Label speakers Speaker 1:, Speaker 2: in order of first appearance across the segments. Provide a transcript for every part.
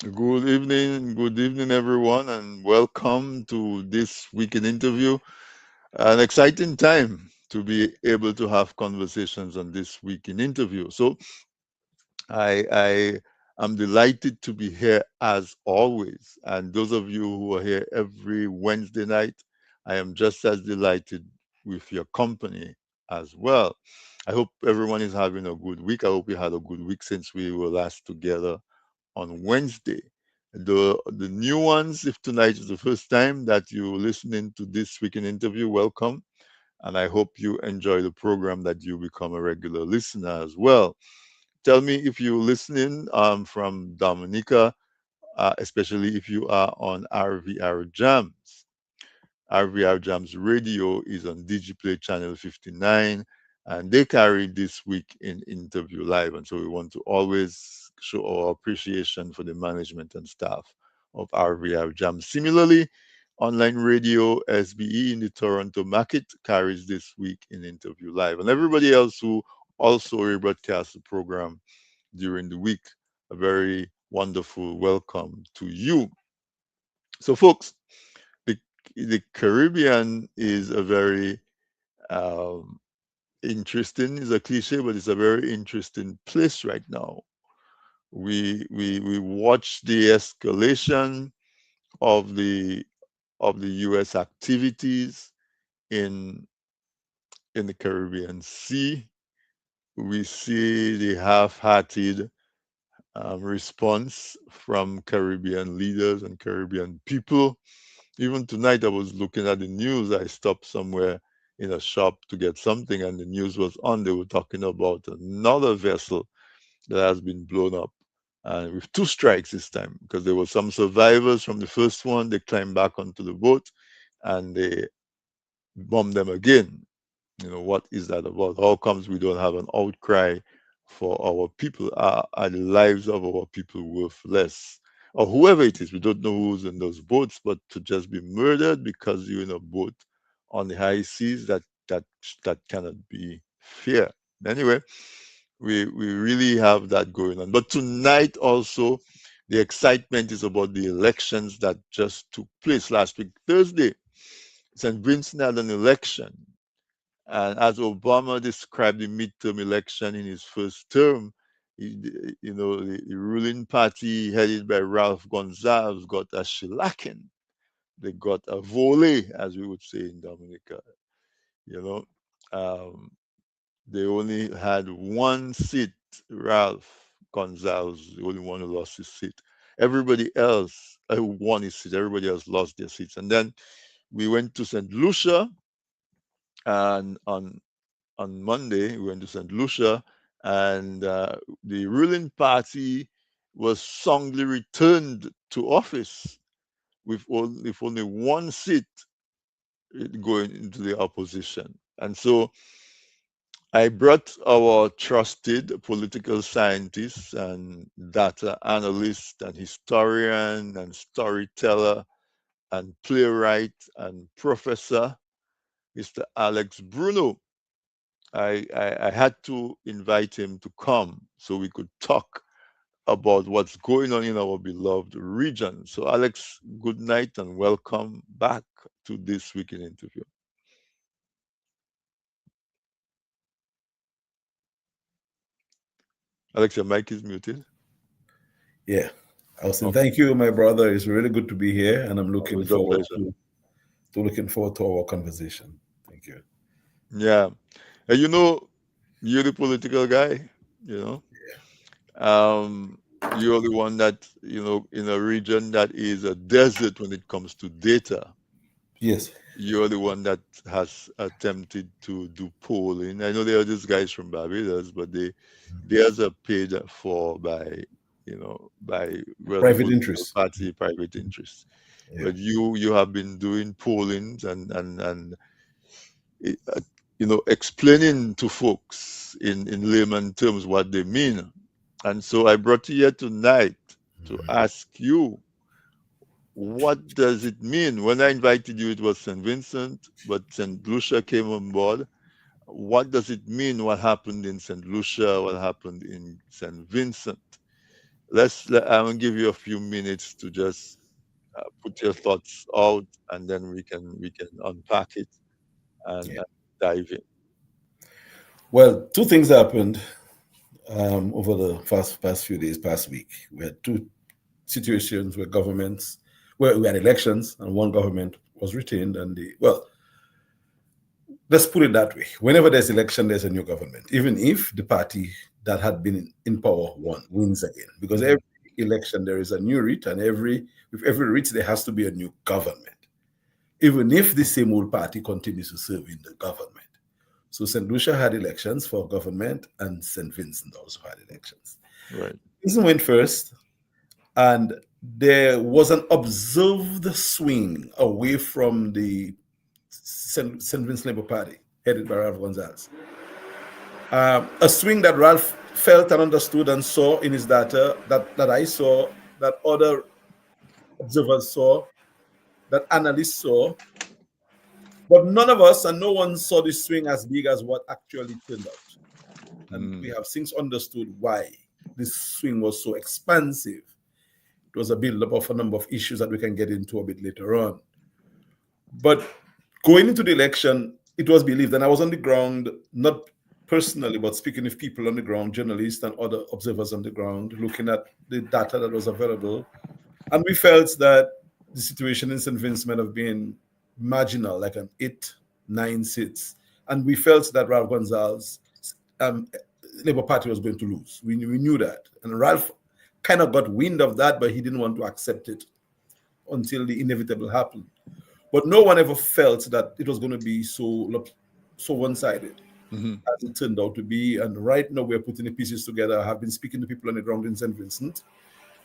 Speaker 1: Good evening, everyone, and welcome to this weekend interview. An exciting time to be able to have conversations on this weekend interview. So, I am delighted to be here as always. And those of you who are here every Wednesday night, I am just as delighted with your company as well. I hope everyone is having a good week. I hope you had a good week since we were last together on Wednesday. The new ones, if tonight is the first time that you're listening to this weekend interview, welcome. And I hope you enjoy the program, that you become a regular listener as well. Tell me if you're listening from Dominica, especially if you are on RVR Jams. RVR Jams Radio is on DigiPlay channel 59, and they carry this week in interview live. And so we want to always show our appreciation for the management and staff of RVR Jams. Similarly, online radio SBE in the Toronto market carries this week in interview live. And everybody else who also rebroadcasts the program during the week, a very wonderful welcome to you. So, folks, the the Caribbean is a very um, interesting. It's a cliche, but it's a very interesting place right now. We watch the escalation of the U.S. activities in the Caribbean Sea. We see the half-hearted response from Caribbean leaders and Caribbean people. Even tonight, I was looking at the news. I stopped somewhere in a shop to get something, and the news was on. They were talking about another vessel that has been blown up, and with two strikes this time, because there were some survivors from the first one. They climbed back onto the boat, and they bombed them again. What is that about? How comes we don't have an outcry for our people? Are the lives of our people worth less? Or whoever it is, we don't know who's in those boats, but to just be murdered because you're in a boat on the high seas, that that cannot be fair. Anyway, we really have that going on. But tonight also, the excitement is about the elections that just took place last week, Thursday. St. Vincent had an election, and as Obama described the midterm election in his first term, the ruling party headed by Ralph Gonsalves got a shellacking. They got a volley, as we would say in Dominica. You know, um, they only had one seat. Ralph Gonsalves, the only one who lost his seat. Everybody else who won his seat. Everybody else lost their seats. And then we went to St. Lucia, and on Monday, we went to St. Lucia, and the ruling party was songly returned to office with only one seat going into the opposition. And so I brought our trusted political scientist and data analyst and historian and storyteller and playwright and professor, Mr. Alex Bruno. I had to invite him to come so we could talk about what's going on in our beloved region. So, Alex, good night and welcome back to this weekend interview. Alex, your mic is muted.
Speaker 2: Yeah. Austin,
Speaker 1: Okay,
Speaker 2: thank you, my brother. It's really good to be here, and I'm looking
Speaker 1: always a
Speaker 2: forward
Speaker 1: pleasure.
Speaker 2: to our conversation. Thank you.
Speaker 1: Yeah. And you're the political guy, you know. You're the one that, in a region that is a desert when it comes to data.
Speaker 2: Yes.
Speaker 1: You're the one that has attempted to do polling. I know there are these guys from Barbados, but theirs are paid for by well the
Speaker 2: Private
Speaker 1: political
Speaker 2: interest.
Speaker 1: party private interests.
Speaker 2: Yeah.
Speaker 1: But you have been doing pollings and explaining to folks in layman terms what they mean. And so I brought you here tonight to ask you, what does it mean? When I invited you, it was St. Vincent, but St. Lucia came on board. What does it mean? What happened in St. Lucia? What happened in St. Vincent? I'm gonna give you a few minutes to just put your thoughts out, and then we can unpack it
Speaker 2: Yeah.
Speaker 1: and dive in.
Speaker 2: Well, two things happened over the past few days, past week. We had two situations where governments, where we had elections, and one government was retained, and the well, let's put it that way. Whenever there's election, there's a new government, even if the party that had been in power wins again. Because
Speaker 1: Hmm.
Speaker 2: every election there is a new writ, and with every writ there has to be a new government, even if the same old party continues to serve in the government. So St. Lucia had elections for government, and St. Vincent also had elections.
Speaker 1: Right.
Speaker 2: Vincent went first, and there was an observed swing away from the St. Vincent Labour Party, headed by Ralph Gonzalez. A swing that Ralph felt and understood and saw in his data, that I saw, that other observers saw, that analysts saw, but none of us and no one saw this swing as big as what actually turned out. And we
Speaker 1: Mm.
Speaker 2: have since understood why this swing was so expansive. It was a build-up of a number of issues that we can get into a bit later on. But going into the election, it was believed, and I was on the ground, not personally, but speaking with people on the ground, journalists and other observers on the ground, looking at the data that was available. And we felt that the situation in St. Vincent might have been marginal, like an 8, 9 seats. And we felt that Ralph Gonzalez um, Labour Party was going to lose. We knew that. And Ralph kind of got wind of that, but he didn't want to accept it until the inevitable happened. But no one ever felt that it was going to be so one-sided
Speaker 1: Hmm.
Speaker 2: as it turned out to be. And right now we're putting the pieces together. I have been speaking to people on the ground in St. Vincent.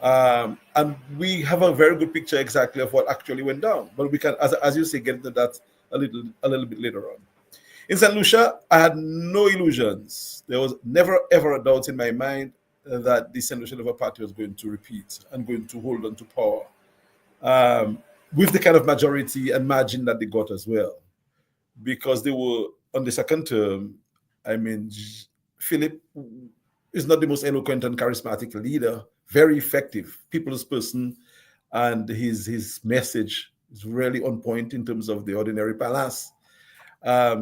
Speaker 2: And we have a very good picture exactly of what actually went down. But we can, as you say, get into that a little bit later on. In St. Lucia, I had no illusions. There was never ever a doubt in my mind that the St. Lucia Labour Party was going to repeat and going to hold on to power um, with the kind of majority and margin that they got as well, because they were on the second term. I mean, Philip is not the most eloquent and charismatic leader, very effective, people's person, and his message is really on point in terms of the ordinary palace.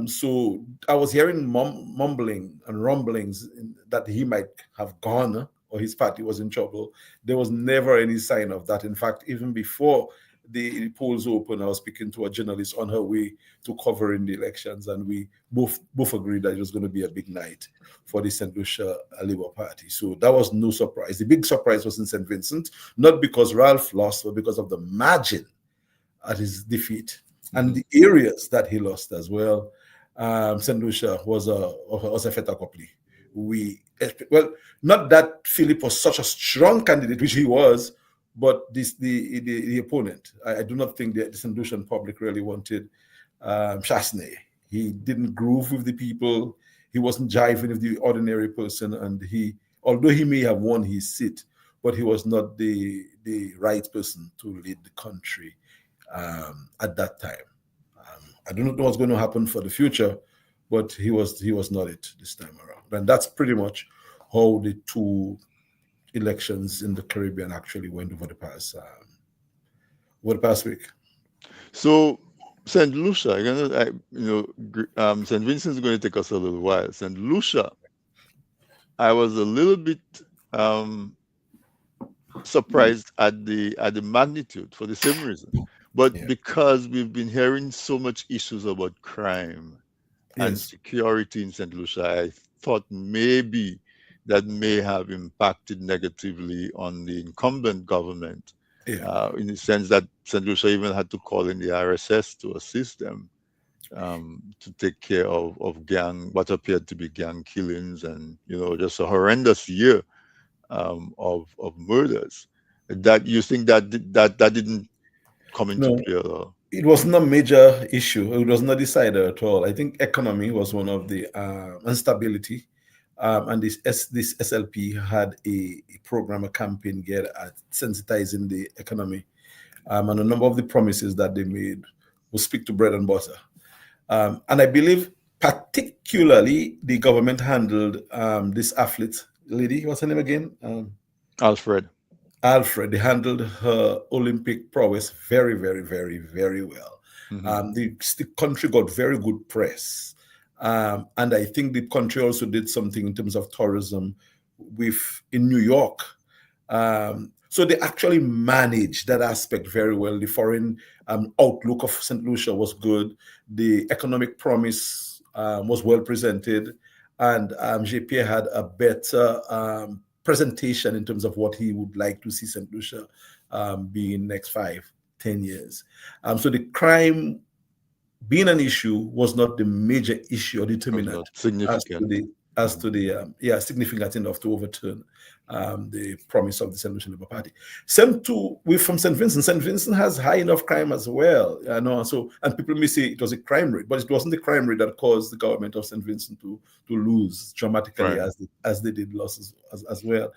Speaker 2: So I was hearing mumbling and rumblings that he might have gone or his party was in trouble. There was never any sign of that. In fact, even before the polls opened, I was speaking to a journalist on her way to covering the elections, and we both agreed that it was going to be a big night for the St. Lucia Labour Party. So that was no surprise. The big surprise was in St. Vincent, not because Ralph lost, but because of the margin at his defeat and
Speaker 1: Hmm.
Speaker 2: the areas that he lost as well. St. Lucia was a fait accompli. We well, not that Philip was such a strong candidate, which he was, but the opponent. I do not think the St. Lucian public really wanted Chasney. He didn't groove with the people. He wasn't jiving with the ordinary person, and although he may have won his seat, but he was not the right person to lead the country at that time. I do not know what's going to happen for the future, but he was not it this time around, and that's pretty much how the two elections in the Caribbean actually went over the past week.
Speaker 1: So Saint Lucia, Saint Vincent's going to take us a little while. Saint Lucia, I was a little bit um, surprised at the magnitude for the same reason, but
Speaker 2: Yeah.
Speaker 1: because we've been hearing so much issues about crime and
Speaker 2: Yes.
Speaker 1: security in St. Lucia, I thought maybe that may have impacted negatively on the incumbent government,
Speaker 2: Yeah.
Speaker 1: in the sense that St. Lucia even had to call in the RSS to assist them, to take care of what appeared to be gang killings, and just a horrendous year of murders. That you think that didn't come into
Speaker 2: No,
Speaker 1: play at all?
Speaker 2: it was not a major issue. It was not decided at all. I think economy was one of the instability, and this SLP had a program, a campaign geared at sensitizing the economy, and a number of the promises that they made will speak to bread and butter. And I believe particularly the government handled this athlete lady. What's her name again?
Speaker 1: Alfred.
Speaker 2: Alfred, they handled her Olympic prowess very, very, very, very well.
Speaker 1: Hmm.
Speaker 2: The country got very good press. And I think the country also did something in terms of tourism in New York. So they actually managed that aspect very well. The foreign outlook of St. Lucia was good. The economic promise was well presented. And JP had a better presentation in terms of what he would like to see St. Lucia be in next 5, 10 years. So the crime being an issue was not the major issue or
Speaker 1: Was not
Speaker 2: determinant as to
Speaker 1: significant.
Speaker 2: the as
Speaker 1: Mhm.
Speaker 2: to the significant enough to overturn the promise of the St. Lucian Labour Party. Same too with from St. Vincent. St. Vincent has high enough crime as well. You know, so and people may say it was a crime rate, but it wasn't the crime rate that caused the government of St. Vincent to lose dramatically
Speaker 1: Right.
Speaker 2: as they did losses as well.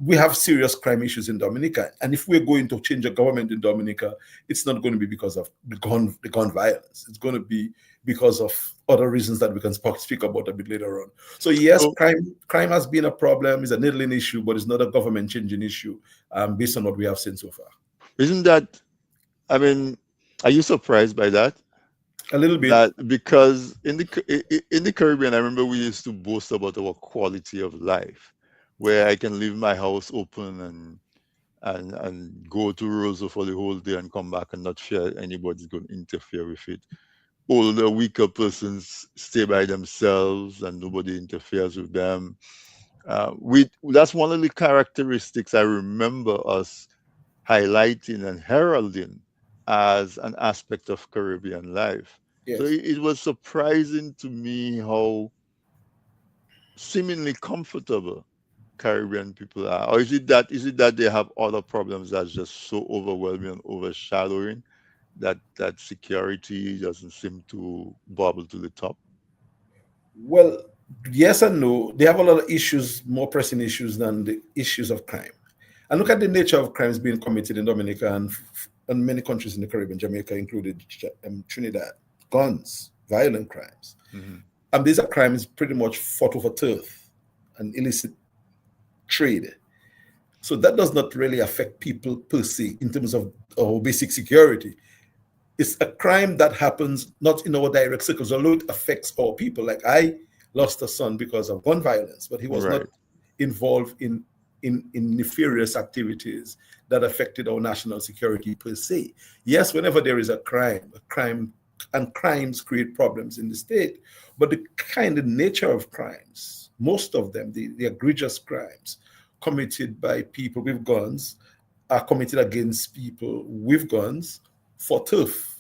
Speaker 2: We have serious crime issues in Dominica, and if we're going to change a government in Dominica, it's not going to be because of the gun violence. It's going to be because of other reasons that we can speak about a bit later on. So yes,
Speaker 1: So
Speaker 2: crime has been a problem. It's a needling issue, but it's not a government changing issue, based on what we have seen so far.
Speaker 1: isn't that, I mean, are you surprised by that?
Speaker 2: A little bit,
Speaker 1: That because in the Caribbean, I remember we used to boast about our quality of life, where I can leave my house open and go to Roseau for the whole day and come back and not fear anybody's going to interfere with it. Older, weaker persons stay by themselves and nobody interferes with them. We That's one of the characteristics I remember us highlighting and heralding as an aspect of Caribbean life. So
Speaker 2: yes.
Speaker 1: it was surprising to me how seemingly comfortable Caribbean people are. Or is it that they have other problems that's just so overwhelming and overshadowing that security doesn't seem to bubble to the top?
Speaker 2: Well, yes and no. They have a lot of issues, more pressing issues than the issues of crime. And look at the nature of crimes being committed in Dominica and many countries in the Caribbean, Jamaica included, Trinidad. Guns, violent crimes.
Speaker 1: Hmm.
Speaker 2: And these are crimes pretty much fought over turf and illicit trade. So that does not really affect people per se in terms of our basic security. It's a crime that happens not in our direct circles, although it affects our people. Like I lost a son because of gun violence, but he was not
Speaker 1: Right.
Speaker 2: involved in nefarious activities that affected our national security per se. Yes, whenever there is a crime and crimes create problems in the state, but the kind of nature of crimes, most of them, the egregious crimes committed by people with guns, are committed against people with guns for turf,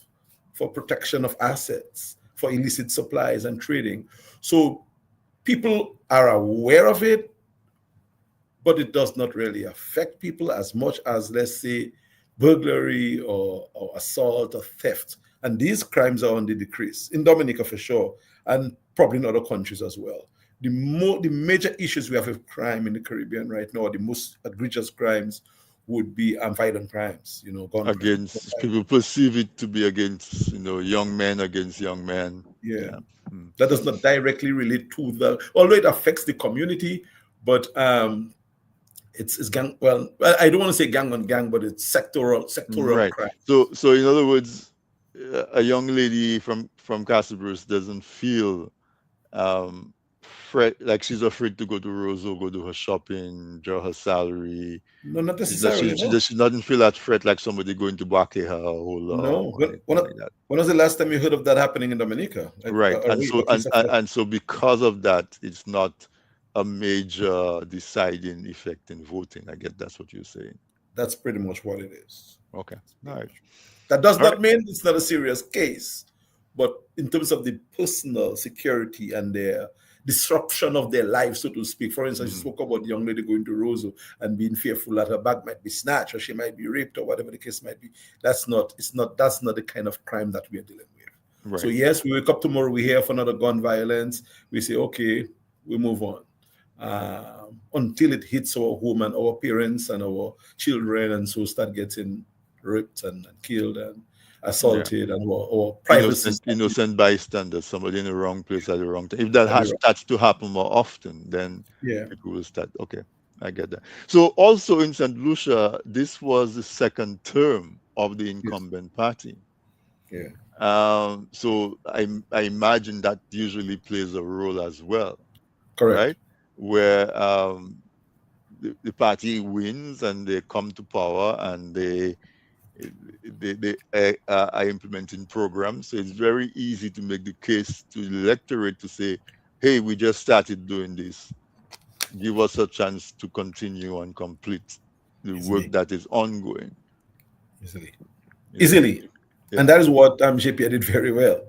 Speaker 2: for protection of assets, for illicit supplies and trading. So people are aware of it, but it does not really affect people as much as, let's say, burglary or assault or theft. And these crimes are on the decrease in Dominica for sure, and probably in other countries as well. The major issues we have with crime in the Caribbean right now, the most egregious crimes would be violent crimes, gun crime.
Speaker 1: Against people perceive it to be against, young men against young men.
Speaker 2: Yeah,
Speaker 1: Yeah. Mm.
Speaker 2: that does not directly relate to although it affects the community, but it's gang. Well, I don't want to say gang on gang, but it's sectoral
Speaker 1: Right.
Speaker 2: crimes.
Speaker 1: So in other words, a young lady from Castle Bruce doesn't feel um like she's afraid to go to Roseau, go do her shopping, draw her salary.
Speaker 2: No, not
Speaker 1: She does
Speaker 2: necessarily. No,
Speaker 1: she doesn't feel that threat like somebody going to back her or hold her up
Speaker 2: no.
Speaker 1: or anything like that.
Speaker 2: When was the last time you heard of that happening in Dominica? Like
Speaker 1: Right.
Speaker 2: a
Speaker 1: And
Speaker 2: rape,
Speaker 1: so
Speaker 2: a case of rape?
Speaker 1: and so because of that, it's not a major deciding effect in voting. I guess that's what you're saying.
Speaker 2: That's pretty much what it is.
Speaker 1: Okay. All right.
Speaker 2: That does
Speaker 1: All right.
Speaker 2: not mean it's not a serious case, but in terms of the personal security and their disruption of their life, so to speak. For instance, you
Speaker 1: Mhm.
Speaker 2: spoke about the young lady going to Roseau and being fearful that her bag might be snatched or she might be raped or whatever the case might be. That's not the kind of crime that we are dealing with. So
Speaker 1: Right.
Speaker 2: yes, we wake up tomorrow, we hear of another gun violence, we say, okay, we move on. Until it hits our home and our parents and our children, and so start getting raped and killed and
Speaker 1: Yeah.
Speaker 2: assaulted, and our privacy
Speaker 1: Innocent bystander, somebody in the wrong place at the wrong time. If that
Speaker 2: started.
Speaker 1: has starts to happen more often, then
Speaker 2: Yeah.
Speaker 1: people will start. Okay. I get that. So also in St. Lucia, this was the second term of the
Speaker 2: Yes.
Speaker 1: incumbent party.
Speaker 2: Yeah.
Speaker 1: So I imagine that usually plays a role as well,
Speaker 2: Correct.
Speaker 1: right? Where the party wins and they come to power and they are implementing programs. So it's very easy to make the case to the electorate to say, "Hey, we just started doing this. Give us a chance to continue and complete the work
Speaker 2: Easily.
Speaker 1: that is ongoing."
Speaker 2: Easily.
Speaker 1: Yeah,
Speaker 2: Easily.
Speaker 1: yeah.
Speaker 2: And that is what JP did very well.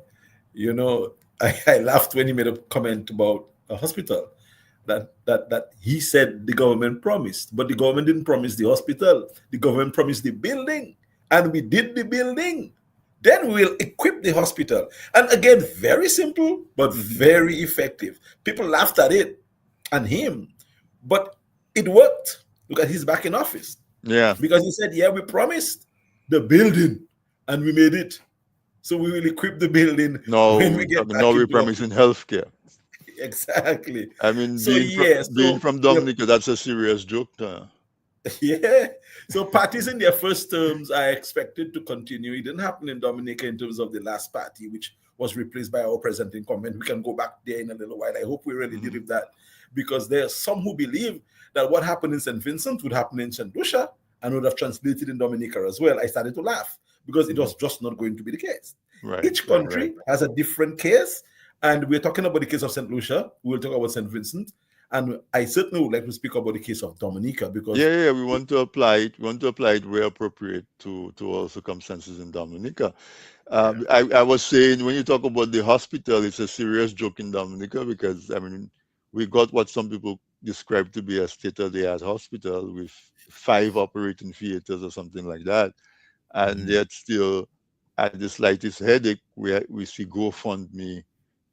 Speaker 2: You know, I laughed when he made a comment about a hospital that he said the government promised, but the government didn't promise the hospital. The government promised the building, and we did the building. Then we will equip the hospital. And again, very simple, but very effective. People laughed at it and him, but it worked. Look at his back in office
Speaker 1: Yeah.
Speaker 2: because he said, "Yeah, we promised the building, and we made it. So we will equip the building
Speaker 1: No,
Speaker 2: when we get
Speaker 1: now
Speaker 2: back
Speaker 1: we're
Speaker 2: into
Speaker 1: promising
Speaker 2: office."
Speaker 1: healthcare.
Speaker 2: Exactly.
Speaker 1: I mean,
Speaker 2: So yeah,
Speaker 1: being
Speaker 2: so
Speaker 1: from
Speaker 2: the
Speaker 1: Dominica, that's a serious joke.
Speaker 2: yeah, so parties in their first terms are expected to continue. It didn't happen in Dominica in terms of the last party, which was replaced by our present incumbent. We can go back there in a little while. I hope we really deal
Speaker 1: Mhm.
Speaker 2: with that because there are some who believe that what happened in St. Vincent would happen in St. Lucia and would have translated in Dominica as well. I started to laugh because it
Speaker 1: Mhm.
Speaker 2: was just not going to be the case.
Speaker 1: Right,
Speaker 2: Each
Speaker 1: right, right.
Speaker 2: country has a different case, and we're talking about the case of St. Lucia. We will talk about St. Vincent, and I certainly would like to speak about the case of Dominica because
Speaker 1: Yeah, yeah, we want to apply it. We want to apply it where appropriate to all circumstances in Dominica.
Speaker 2: yeah,
Speaker 1: I was saying when you talk about the hospital, it's a serious joke in Dominica because I mean we got what some people describe to be a state-of-the-art hospital with 5 operating theaters or something like that, and
Speaker 2: mhm,
Speaker 1: yet still at the slightest headache we see GoFundMe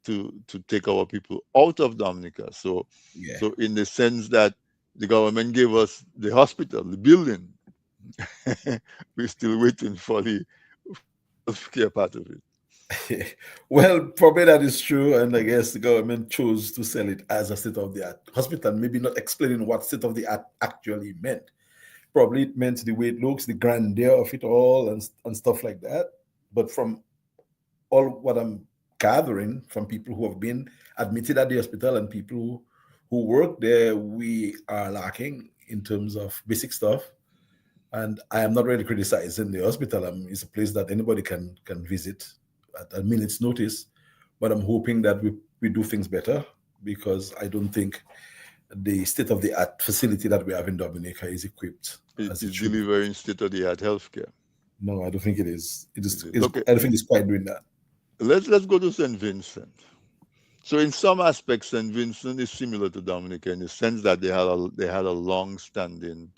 Speaker 1: to take our people out of Dominica. So
Speaker 2: yeah.
Speaker 1: so in the sense that the government gave us the hospital, the building, we're still waiting for the healthcare part of it.
Speaker 2: Well, probably that is true, and I guess the government chose to sell it as a state of the art hospital, maybe not explaining what state of the art actually meant. Probably it meant the way it looks, the grandeur of it all, and stuff like that. But from all what I'm gathering from people who have been admitted at the hospital and people who work there, we are lacking in terms of basic stuff. And I am not really criticizing the hospital. It's a place that anybody can visit at a minute's notice. But I'm hoping that we do things better because I don't think the state of the art facility that we have in Dominica is equipped
Speaker 1: It
Speaker 2: as it
Speaker 1: is
Speaker 2: should be.
Speaker 1: delivering state-of-the-art healthcare.
Speaker 2: No, I don't think it is. It
Speaker 1: Is
Speaker 2: is.
Speaker 1: it?
Speaker 2: Is,
Speaker 1: Okay,
Speaker 2: I don't think it's quite doing that.
Speaker 1: let's go to St. Vincent. So in some aspects, St. Vincent is similar to Dominica in the sense that they had a long-standing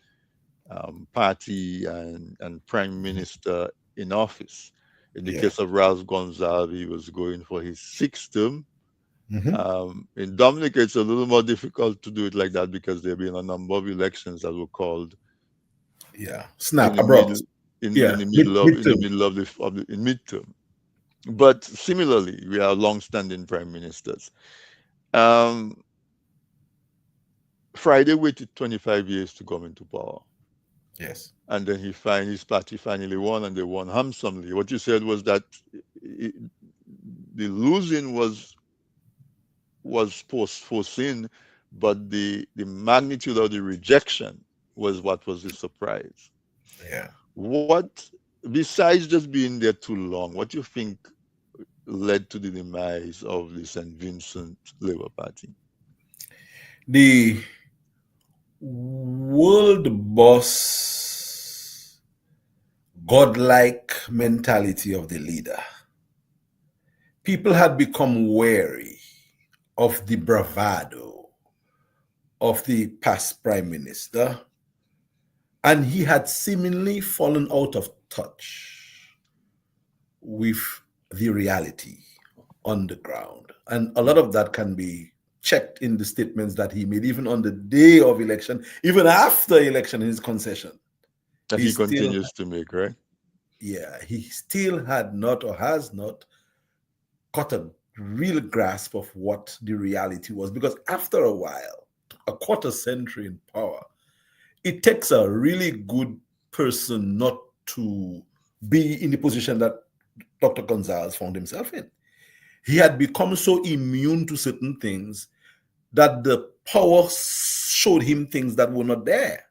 Speaker 1: party and prime minister in office. In the
Speaker 2: Yeah.
Speaker 1: case of Ralph Gonzalez, he was going for his sixth term.
Speaker 2: Hmm.
Speaker 1: In Dominica, it's a little more difficult to do it like that because there have been a number of elections that were called
Speaker 2: Yeah.
Speaker 1: in
Speaker 2: Snap.
Speaker 1: the middle
Speaker 2: Abrupt.
Speaker 1: in
Speaker 2: Yeah.
Speaker 1: the middle of in the
Speaker 2: Midterm.
Speaker 1: middle of the in midterm. But similarly, we are long-standing prime ministers. Um, Friday waited 25 years to come into power.
Speaker 2: Yes.
Speaker 1: And then his party finally won, and they won handsomely. What you said was that I the losing was foreseen, but the magnitude of the rejection was what was the surprise.
Speaker 2: Yeah.
Speaker 1: What, besides just being there too long, what do you think led to the demise of the St. Vincent Labour Party?
Speaker 2: The world boss godlike mentality of the leader. People had become wary of the bravado of the past prime minister, and he had seemingly fallen out of touch with the reality on the ground. And a lot
Speaker 1: Mm.
Speaker 2: of that can be checked in the statements that he made, even on the day of election, even after election in his concession.
Speaker 1: That
Speaker 2: He
Speaker 1: he
Speaker 2: still,
Speaker 1: continues to make, right?
Speaker 2: yeah, he still had not or has not got a real grasp of what the reality was. Because after a while, a quarter century in power, it takes a really good person not to be in the position that Dr. Gonzalez found himself in. He had become so immune to certain things that the power showed him things that were not there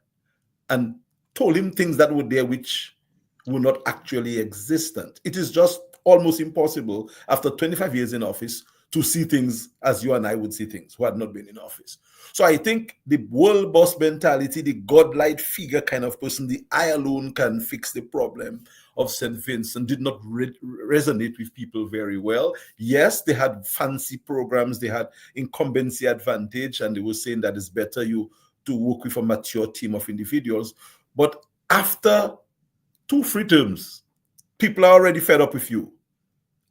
Speaker 2: and told him things that were there which were not actually existent. It is just almost impossible after 25 years in office to see things as you and I would see things who had not been in office. So I think the world boss mentality, the godlike figure kind of person, the I alone can fix the problem of St. Vincent did not resonate with people very well. Yes, they had fancy programs, they had incumbency advantage, and they were saying that it's better you to work with a mature team of individuals. But after 2 free terms, people are already fed up with you.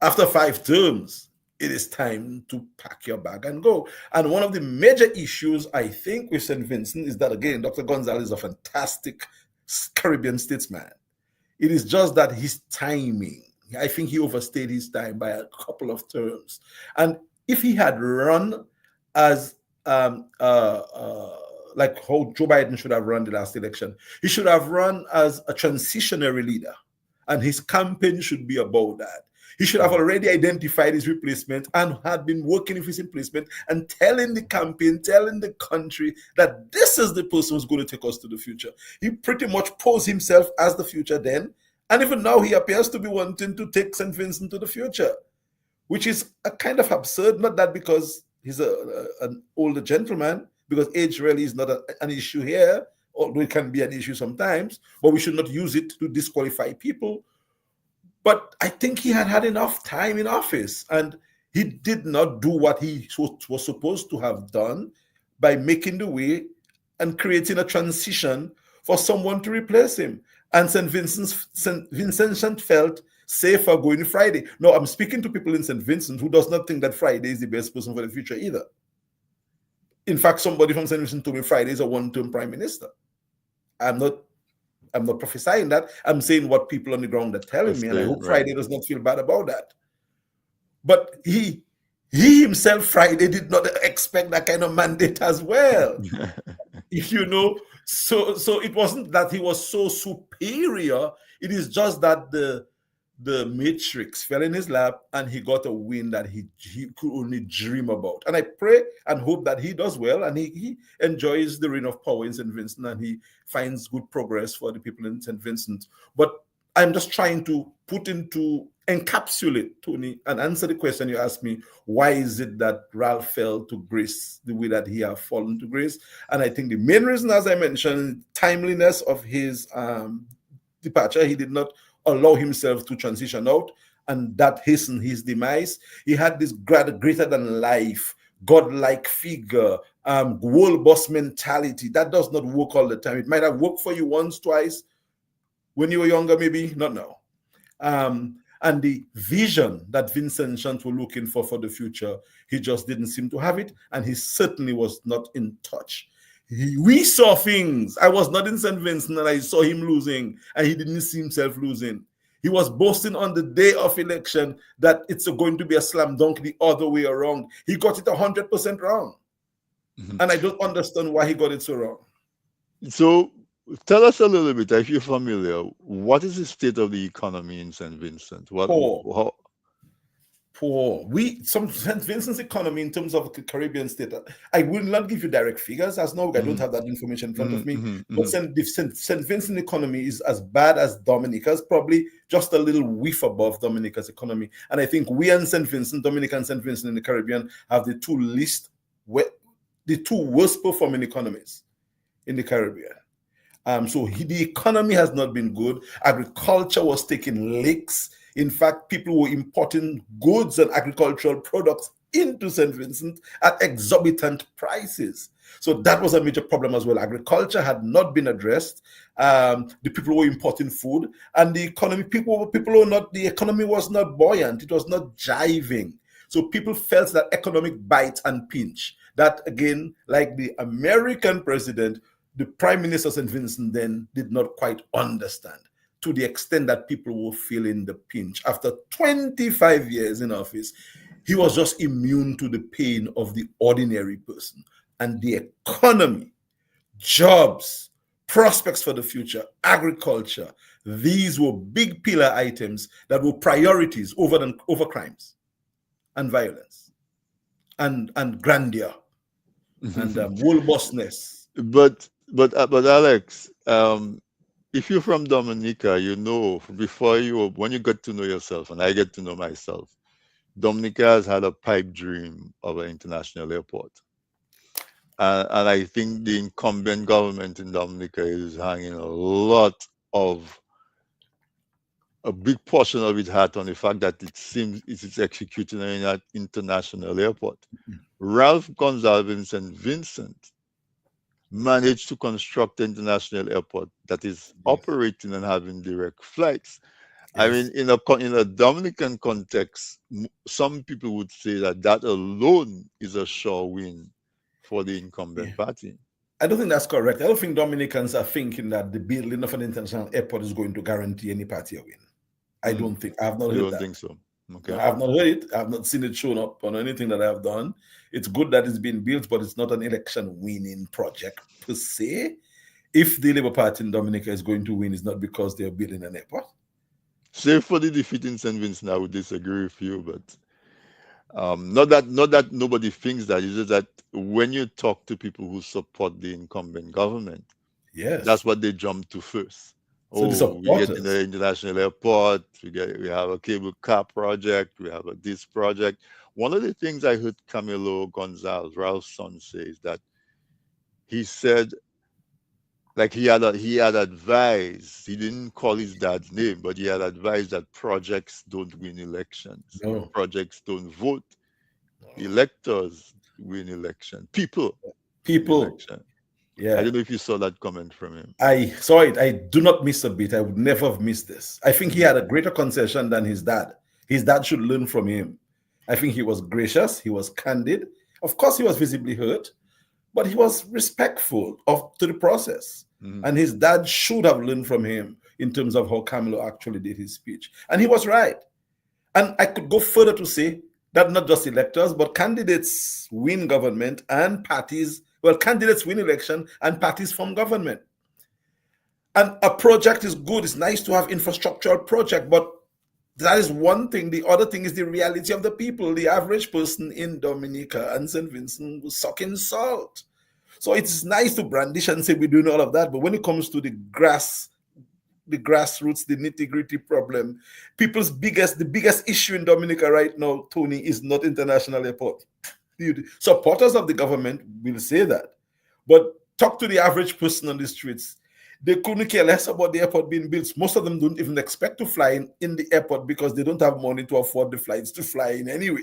Speaker 2: After 5 terms, it is time to pack your bag and go. And one of the major issues, I think, with St. Vincent is that, again, Dr. Gonzalez is a fantastic Caribbean statesman. It is just that his timing, I think he overstayed his time by a couple of terms. And if he had run as like how Joe Biden should have run the last election, he should have run as a transitionary leader. And his campaign should be about that. He should have already identified his replacement and had been working with his replacement and telling the campaign, telling the country that this is the person who's going to take us to the future. He pretty much posed himself as the future then. And even now, he appears to be wanting to take St. Vincent to the future, which is a kind of absurd. Not that because he's an older gentleman, because age really is not an issue here, although it can be an issue sometimes, but we should not use it to disqualify people. But I think he had had enough time in office, and he did not do what he was supposed to have done by making the way and creating a transition for someone to replace him. And St. Vincent felt safer going Friday. No, I'm speaking to people in St. Vincent who does not think that Friday is the best person for the future either. In fact, somebody from St. Vincent told me Friday is a one-term prime minister. I'm not prophesying that. I'm saying what people on the ground are telling me, and I hope Friday does not feel bad about that. But he himself, Friday, did not expect that kind of mandate as well. So it wasn't that he was so superior. It is just that the matrix fell in his lap and he got a win that he could only dream about. And I pray and hope that he does well and he enjoys the reign of power in St. Vincent and he finds good progress for the people in St. Vincent. But I'm just trying to encapsulate, Tony, and answer the question you asked me. Why is it that Ralph fell to grace the way that he has fallen to grace? And I think the main reason, as I mentioned, timeliness of his departure. He did not allow himself to transition out, and that hastened his demise. He had this greater than life, godlike figure, world boss mentality. That does not work all the time. It might have worked for you once, twice, when you were younger, maybe, not now. And the vision that Vincent were looking for the future, he just didn't seem to have it, and he certainly was not in touch. We saw things. I was not in St. Vincent and I saw him losing, and he didn't see himself losing. He was boasting on the day of election that it's going to be a slam dunk the other way around. He got it 100% wrong. Mm-hmm. And I don't understand why he got it so wrong.
Speaker 1: So tell us a little bit, if you're familiar, what is the state of the economy in St. Vincent?
Speaker 2: Poor. St. Vincent's economy in terms of the Caribbean state, I will not give you direct figures as now I don't have that information in front of me. But St. Vincent economy is as bad as Dominica's, probably just a little whiff above Dominica's economy. And I think we and St. Vincent, Dominica and St. Vincent in the Caribbean, have the two worst performing economies in the Caribbean. So the economy has not been good. Agriculture was taking licks. In fact, people were importing goods and agricultural products into St. Vincent at exorbitant prices. So that was a major problem as well. Agriculture had not been addressed. The people were importing food, and the economy, the economy was not buoyant. It was not jiving. So people felt that economic bite and pinch. That again, like the American president, the Prime Minister of St. Vincent then did not quite understand, to the extent that people were feeling the pinch. After 25 years in office, he was just immune to the pain of the ordinary person. And the economy, jobs, prospects for the future, agriculture. These were big pillar items that were priorities over crimes and violence and grandeur and robustness.
Speaker 1: But Alex, if you're from Dominica, you know before you when you get to know yourself, and I get to know myself, Dominica has had a pipe dream of an international airport. And I think the incumbent government in Dominica is hanging a big portion of its hat on the fact that it seems it is executing an international airport. Ralph Gonsalves and Vincent managed to construct an international airport that is
Speaker 2: Yes,
Speaker 1: operating and having direct flights. I mean,
Speaker 2: yes,
Speaker 1: in a Dominican context, some people would say that that alone is a sure win for the
Speaker 2: yeah.
Speaker 1: incumbent party.
Speaker 2: I don't think that's correct. I don't think Dominicans are thinking that the building of an international airport is going to guarantee any party a win. I
Speaker 1: Mm,
Speaker 2: don't think. I have not
Speaker 1: you
Speaker 2: heard
Speaker 1: don't
Speaker 2: that.
Speaker 1: think so?
Speaker 2: No,
Speaker 1: Okay.
Speaker 2: I have not heard it. I have not seen it shown up on anything that I have done. It's good that it's been built, but it's not an election winning project per se. If the Labour Party in Dominica is going to win, it's not because they're building an airport.
Speaker 1: Save for the defeat in St. Vincent, I would disagree with you, but not that nobody thinks that. It's just that when you talk to people who support the incumbent government,
Speaker 2: Yes.
Speaker 1: that's what they jump to first.
Speaker 2: So the
Speaker 1: Oh, we get in
Speaker 2: supporters,
Speaker 1: the international airport. We have a cable car project. We have a this project. One of the things I heard Camilo Gonzalez, Ralph's son, say is that he said like he had advised. He didn't call his dad's name, but he had advised that projects don't win elections.
Speaker 2: no,
Speaker 1: Projects don't vote.
Speaker 2: no.
Speaker 1: Electors win election. People win
Speaker 2: People,
Speaker 1: election. I
Speaker 2: yeah.
Speaker 1: don't know if you saw that comment from him.
Speaker 2: I saw it. I do not miss a beat. I would never have missed this. I think he
Speaker 1: Mm,
Speaker 2: had a greater concession than his dad. His dad should learn from him. I think he was gracious, he was candid. Of course, he was visibly hurt, but he was respectful of to the process.
Speaker 1: mm,
Speaker 2: And his dad should have learned from him in terms of how Camilo actually did his speech. And he was right. And I could go further to say that not just electors, but candidates win government and parties, well, candidates win election and parties form government. And a project is good. It's nice to have infrastructural project, but that is one thing. The other thing is the reality of the people. The average person in Dominica and St. Vincent was sucking salt. So it's nice to brandish and say we're doing all of that, but when it comes to the grassroots, the nitty gritty problem, the biggest issue in Dominica right now, Tony, is not international airport. The supporters of the government will say that, but talk to the average person on the streets. They couldn't care less about the airport being built. Most of them don't even expect to fly in the airport because they don't have money to afford the flights to fly in anyway.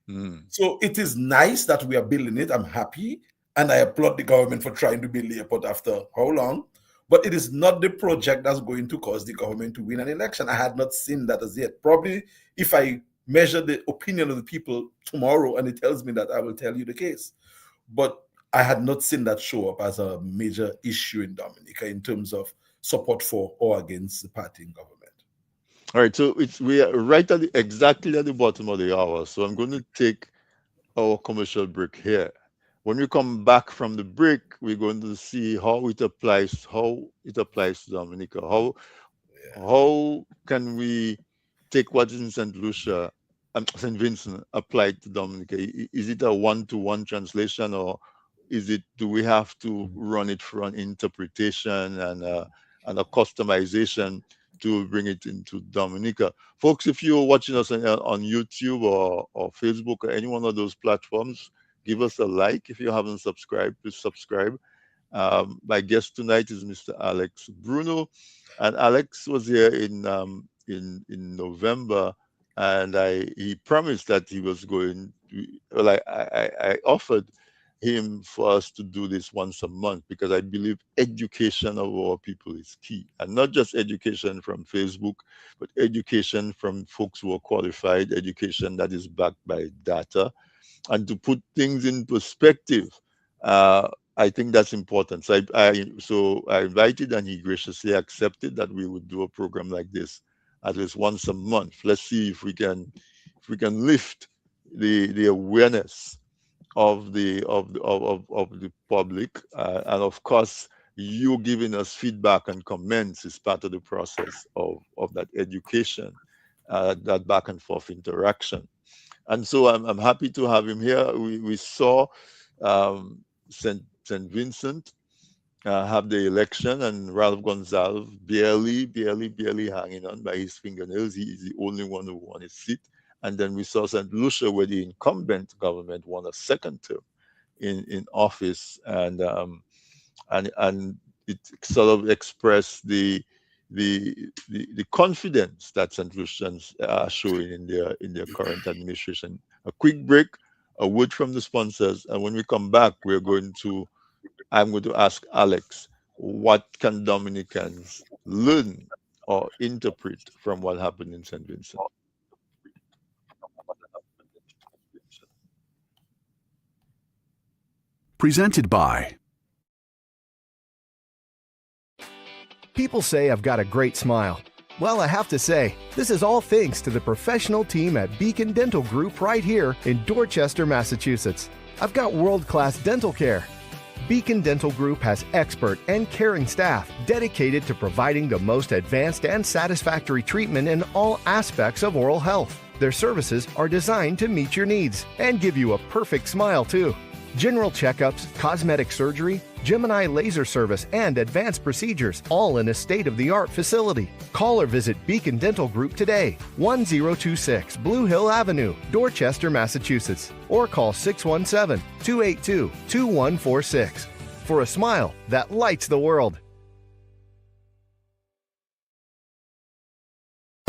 Speaker 1: mm.
Speaker 2: So it is nice that we are building it. I'm happy. And I applaud the government for trying to build the airport after how long? But it is not the project that's going to cause the government to win an election. I had not seen that as yet. Probably if I measure the opinion of the people tomorrow and it tells me that, I will tell you the case. But I had not seen that show up as a major issue in Dominica in terms of support for or against the party in government.
Speaker 1: All right, so we are right exactly at the bottom of the hour. So I'm going to take our commercial break here. When we come back from the break, we're going to see how it applies to Dominica. How can we take what is in St. Lucia and St. Vincent applied to Dominica? Is it a one-to-one translation, or do we have to run it through an interpretation and a customization to bring it into Dominica? Folks, if you're watching us on YouTube or Facebook or any one of those platforms, give us a like. If you haven't subscribed, please subscribe. My guest tonight is Mr. Alex Bruno, and Alex was here in November, and he promised that he was going. Well, I offered him for us to do this once a month because I believe education of our people is key, and not just education from Facebook, but education from folks who are qualified, education that is backed by data, and to put things in perspective. Uh, I think that's important. So I invited, and he graciously accepted that we would do a program like this at least once a month. Let's see if we can lift the awareness of the public, and of course you giving us feedback and comments is part of the process of that education, that back and forth interaction. And so I'm happy to have him here. We saw St. Vincent have the election, and Ralph Gonsalves barely hanging on by his fingernails. He is the only one who won his seat. And then we saw St. Lucia, where the incumbent government won a second term in office, and it sort of expressed the confidence that St. Lucians are showing in their current administration. A quick break, a word from the sponsors, and when we come back, I'm going to ask Alex, what can Dominicans learn or interpret from what happened in St. Vincent?
Speaker 3: Presented by.
Speaker 4: People say I've got a great smile. Well, I have to say, this is all thanks to the professional team at Beacon Dental Group right here in Dorchester, Massachusetts. I've got world-class dental care. Beacon Dental Group has expert and caring staff dedicated to providing the most advanced and satisfactory treatment in all aspects of oral health. Their services are designed to meet your needs and give you a perfect smile, too. General checkups, cosmetic surgery, Gemini laser service, and advanced procedures, all in a state-of-the-art facility. Call or visit Beacon Dental Group today, 1026 Blue Hill Avenue, Dorchester, Massachusetts, or call 617-282-2146 for a smile that lights the world.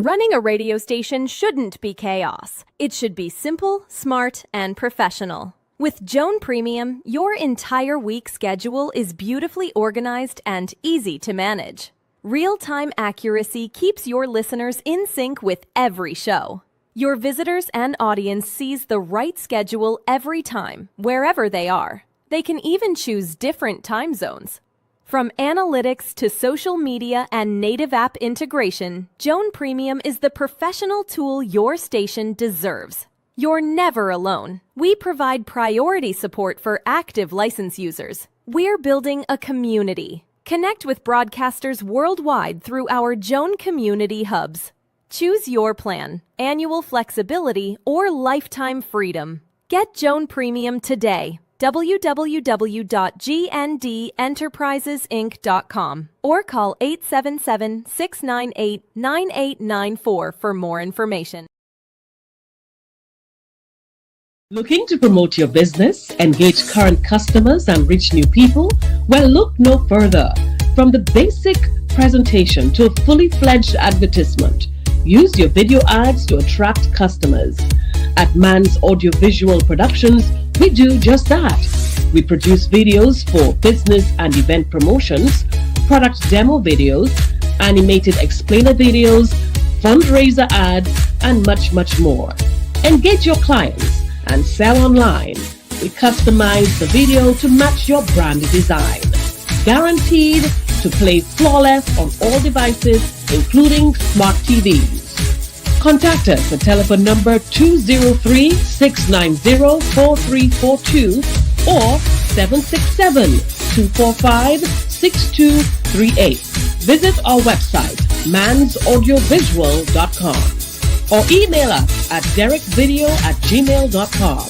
Speaker 5: Running a radio station shouldn't be chaos. It should be simple, smart, and professional. With Joan Premium, your entire week schedule is beautifully organized and easy to manage. Real-time accuracy keeps your listeners in sync with every show. Your visitors and audience sees the right schedule every time, wherever they are. They can even choose different time zones. From analytics to social media and native app integration, Joan Premium is the professional tool your station deserves. You're never alone. We provide priority support for active license users. We're building a community. Connect with broadcasters worldwide through our Joan Community Hubs. Choose your plan, annual flexibility, or lifetime freedom. Get Joan Premium today. www.gndenterprisesinc.com or call 877-698-9894 for more information.
Speaker 6: Looking to promote your business, engage current customers, and reach new people? Well, look no further. From the basic presentation to a fully fledged advertisement, use your video ads to attract customers. At Man's Audiovisual Productions, we do just that. We produce videos for business and event promotions, product demo videos, animated explainer videos, fundraiser ads, and much more. Engage your clients and sell online. We customize the video to match your brand design. Guaranteed to play flawless on all devices, including smart TVs. Contact us at telephone number 203-690-4342 or 767-245-6238. Visit our website, mansaudiovisual.com. or email us at derekvideo@gmail.com.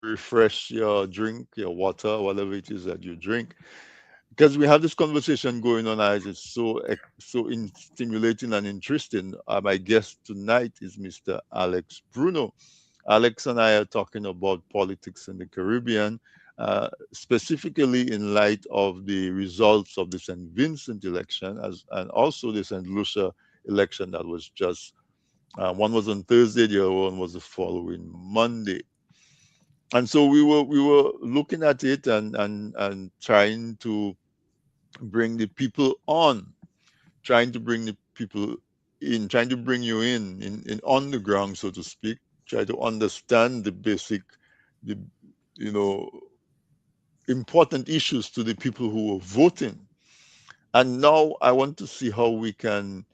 Speaker 1: Refresh your drink, your water, whatever it is that you drink, because we have this conversation going on as it's stimulating and interesting. My guest tonight is Mr. Alex Bruno. Alex and I are talking about politics in the Caribbean, specifically in light of the results of the St. Vincent election, and also the St. Lucia election that was just, one was on Thursday, the other one was the following Monday. And so we were looking at it and trying to bring the people on, trying to bring the people in, trying to bring you in on the ground, so to speak, try to understand the basic, important issues to the people who were voting. And now I want to see how we can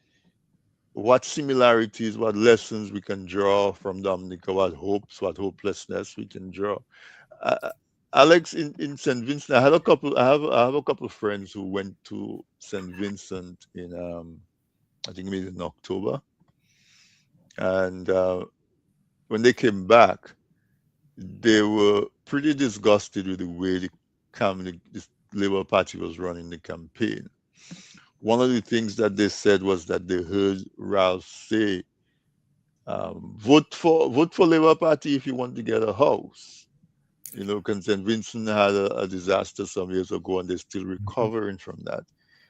Speaker 1: what similarities, what lessons we can draw from Dominica, what hopes, what hopelessness we can draw. Uh, Alex, in St. Vincent, I have a couple of friends who went to St. Vincent in I think maybe in October, and when they came back, they were pretty disgusted with the way this Labour Party was running the campaign. One of the things that they said was that they heard Ralph say, vote for Labour Party if you want to get a house." You know, because St. Vincent had a disaster some years ago, and they're still recovering from that.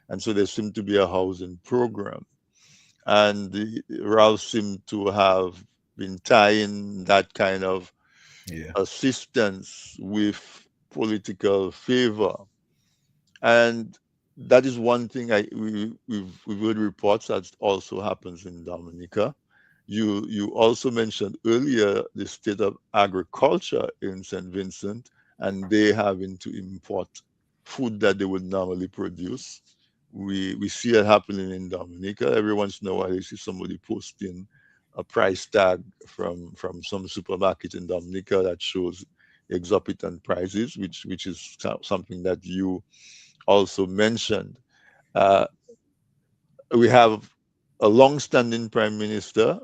Speaker 1: And so there seemed to be a housing program. And Ralph seemed to have been tying that kind of
Speaker 2: Yeah.
Speaker 1: assistance with political favor. And that is one thing we've heard reports that also happens in Dominica. You also mentioned earlier the state of agriculture in St. Vincent, and they having to import food that they would normally produce. We see it happening in Dominica. Every once in a while, you see somebody posting a price tag from some supermarket in Dominica that shows exorbitant prices, which is something that you also mentioned. Uh, we have a long-standing prime minister.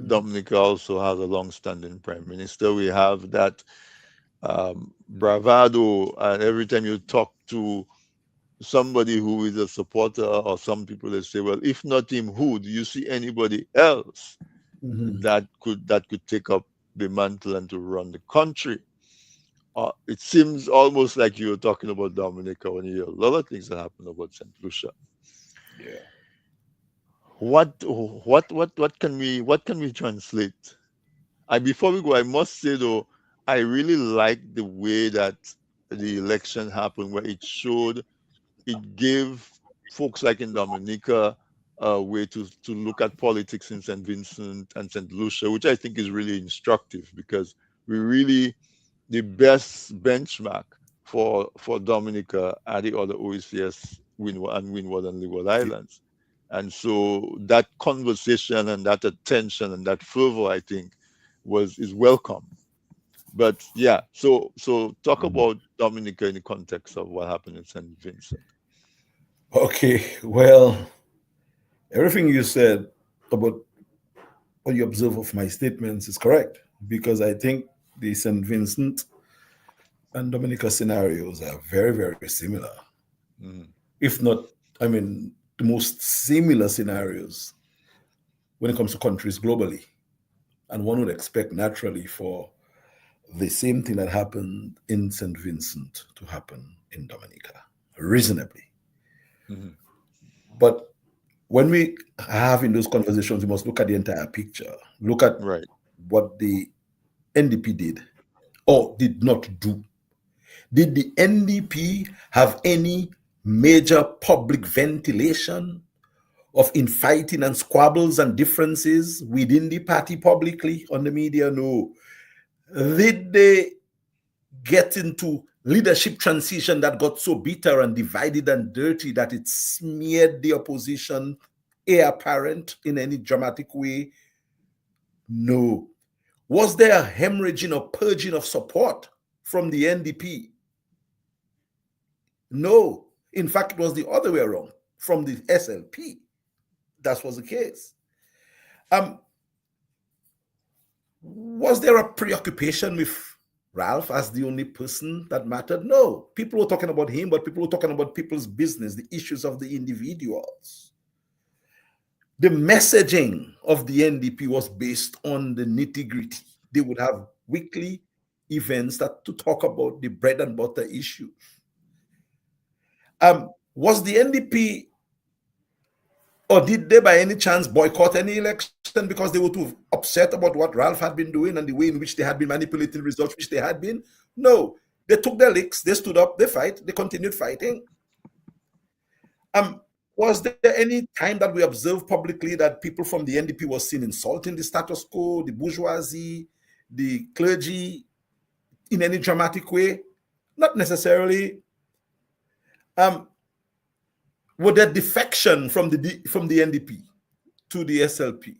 Speaker 1: Dominica also has a long-standing prime minister. We have that bravado, and every time you talk to somebody who is a supporter, or some people, they say, "Well, if not him, who? Do you see anybody else
Speaker 2: Mhm.
Speaker 1: that could take up the mantle and to run the country?" It seems almost like you're talking about Dominica when you hear a lot of things that happen about St. Lucia.
Speaker 2: Yeah.
Speaker 1: What can we translate? Before we go, I must say though, I really like the way that the election happened, where it gave folks like in Dominica a way to look at politics in St. Vincent and St. Lucia, which I think is really instructive, because we really the best benchmark for Dominica are the other OECS Windward and Leeward Islands. And so that conversation and that attention and that fervor, I think, is welcome. But yeah, so talk about Dominica in the context of what happened in St. Vincent.
Speaker 2: Okay. Well, everything you said about what you observe of my statements is correct, because I think the St. Vincent and Dominica scenarios are very, very similar.
Speaker 1: Mm,
Speaker 2: If not, I mean, the most similar scenarios when it comes to countries globally. And one would expect naturally for the same thing that happened in St. Vincent to happen in Dominica, reasonably.
Speaker 1: mhm.
Speaker 2: But when we are having those conversations, we must look at the entire picture. Look at
Speaker 1: Right.
Speaker 2: what the NDP did or did not do. Did the NDP have any major public ventilation of infighting and squabbles and differences within the party publicly on the media? No. Did they get into leadership transition that got so bitter and divided and dirty that it smeared the opposition apparent in any dramatic way? No. Was there a hemorrhaging or purging of support from the NDP? No. In fact, it was the other way around from the SLP. That was the case. Was there a preoccupation with Ralph as the only person that mattered? No. People were talking about him, but people were talking about people's business, the issues of the individuals. The messaging of the NDP was based on the nitty-gritty. They would have weekly events to talk about the bread and butter issues. Was the NDP, or did they by any chance boycott any election because they were too upset about what Ralph had been doing and the way in which they had been manipulating results, which they had been? No. They took their licks, they stood up, they fight, they continued fighting. Was there any time that we observed publicly that people from the NDP were seen insulting the status quo, the bourgeoisie, the clergy in any dramatic way? Not necessarily. Were there defection from the NDP? to the SLP,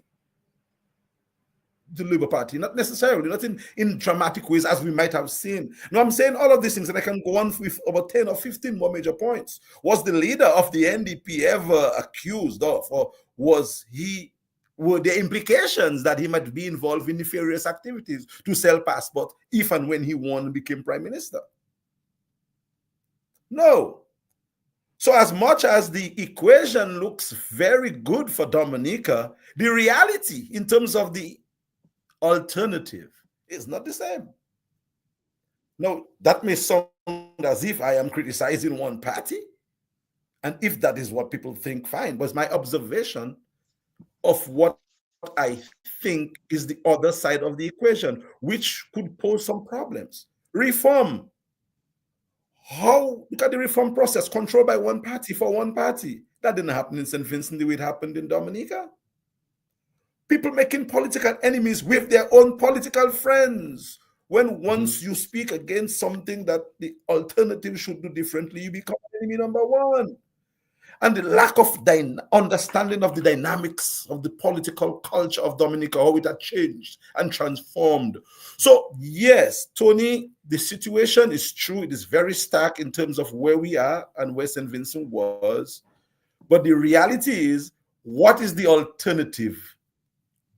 Speaker 2: the Labour Party, not necessarily, not in dramatic ways as we might have seen. No, I'm saying all of these things, and I can go on with about 10 or 15 more major points. Was the leader of the NDP ever accused of, or were there implications that he might be involved in nefarious activities to sell passport if and when he won and became prime minister? No. So as much as the equation looks very good for Dominica, the reality in terms of the alternative is not the same. Now, that may sound as if I am criticizing one party, and if that is what people think, fine, but it's my observation of what I think is the other side of the equation, which could pose some problems. Reform. Look at the reform process controlled by one party for one party. That didn't happen in St. Vincent the way it happened in Dominica. People making political enemies with their own political friends. When once you speak against something that the alternative should do differently, you become enemy number one. And the lack of understanding of the dynamics of the political culture of Dominica, how it had changed and transformed. So, yes, Tony, the situation is true. It is very stark in terms of where we are and where St. Vincent was. But the reality is, what is the alternative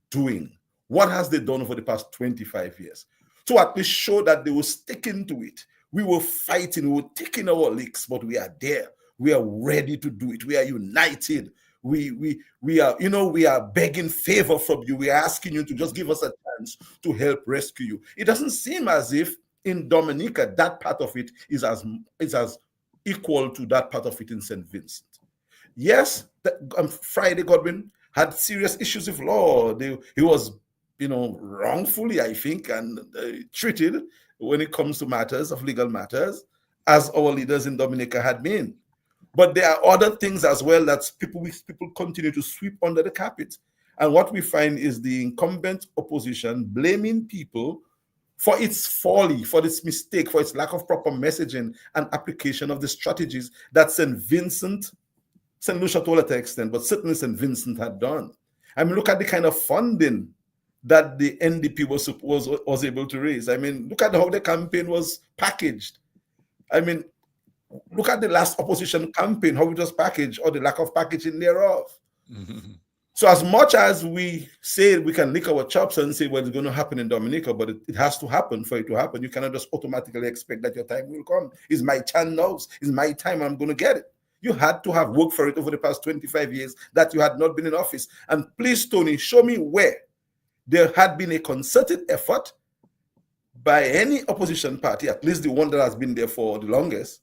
Speaker 2: doing? What has they done over the past 25 years? To at least show that they were sticking to it. We were fighting, we were taking our licks, but we are there. We are ready to do it. We are united. We are begging favor from you. We are asking you to just give us a chance to help rescue you. It doesn't seem as if in Dominica that part of it is as equal to that part of it in St. Vincent. Yes, Friday Godwin had serious issues with law. He was, wrongfully, I think, and treated when it comes to matters of legal matters, as our leaders in Dominica had been. But there are other things as well that people continue to sweep under the carpet. And what we find is the incumbent opposition blaming people for its folly, for its mistake, for its lack of proper messaging and application of the strategies that St. Lucia to a lesser extent, but certainly St. Vincent had done. I mean, look at the kind of funding that the NDP was able to raise. I mean, look at how the campaign was packaged. I mean, look at the last opposition campaign, how it was packaged, or the lack of packaging thereof. So as much as we say we can lick our chops and say what's going to happen in Dominica, but it has to happen for it to happen. You cannot just automatically expect that your time will come. It's my chance now. It's my time. I'm going to get it. You had to have worked for it over the past 25 years that you had not been in office. And please, Tony, show me where there had been a concerted effort by any opposition party, at least the one that has been there for the longest,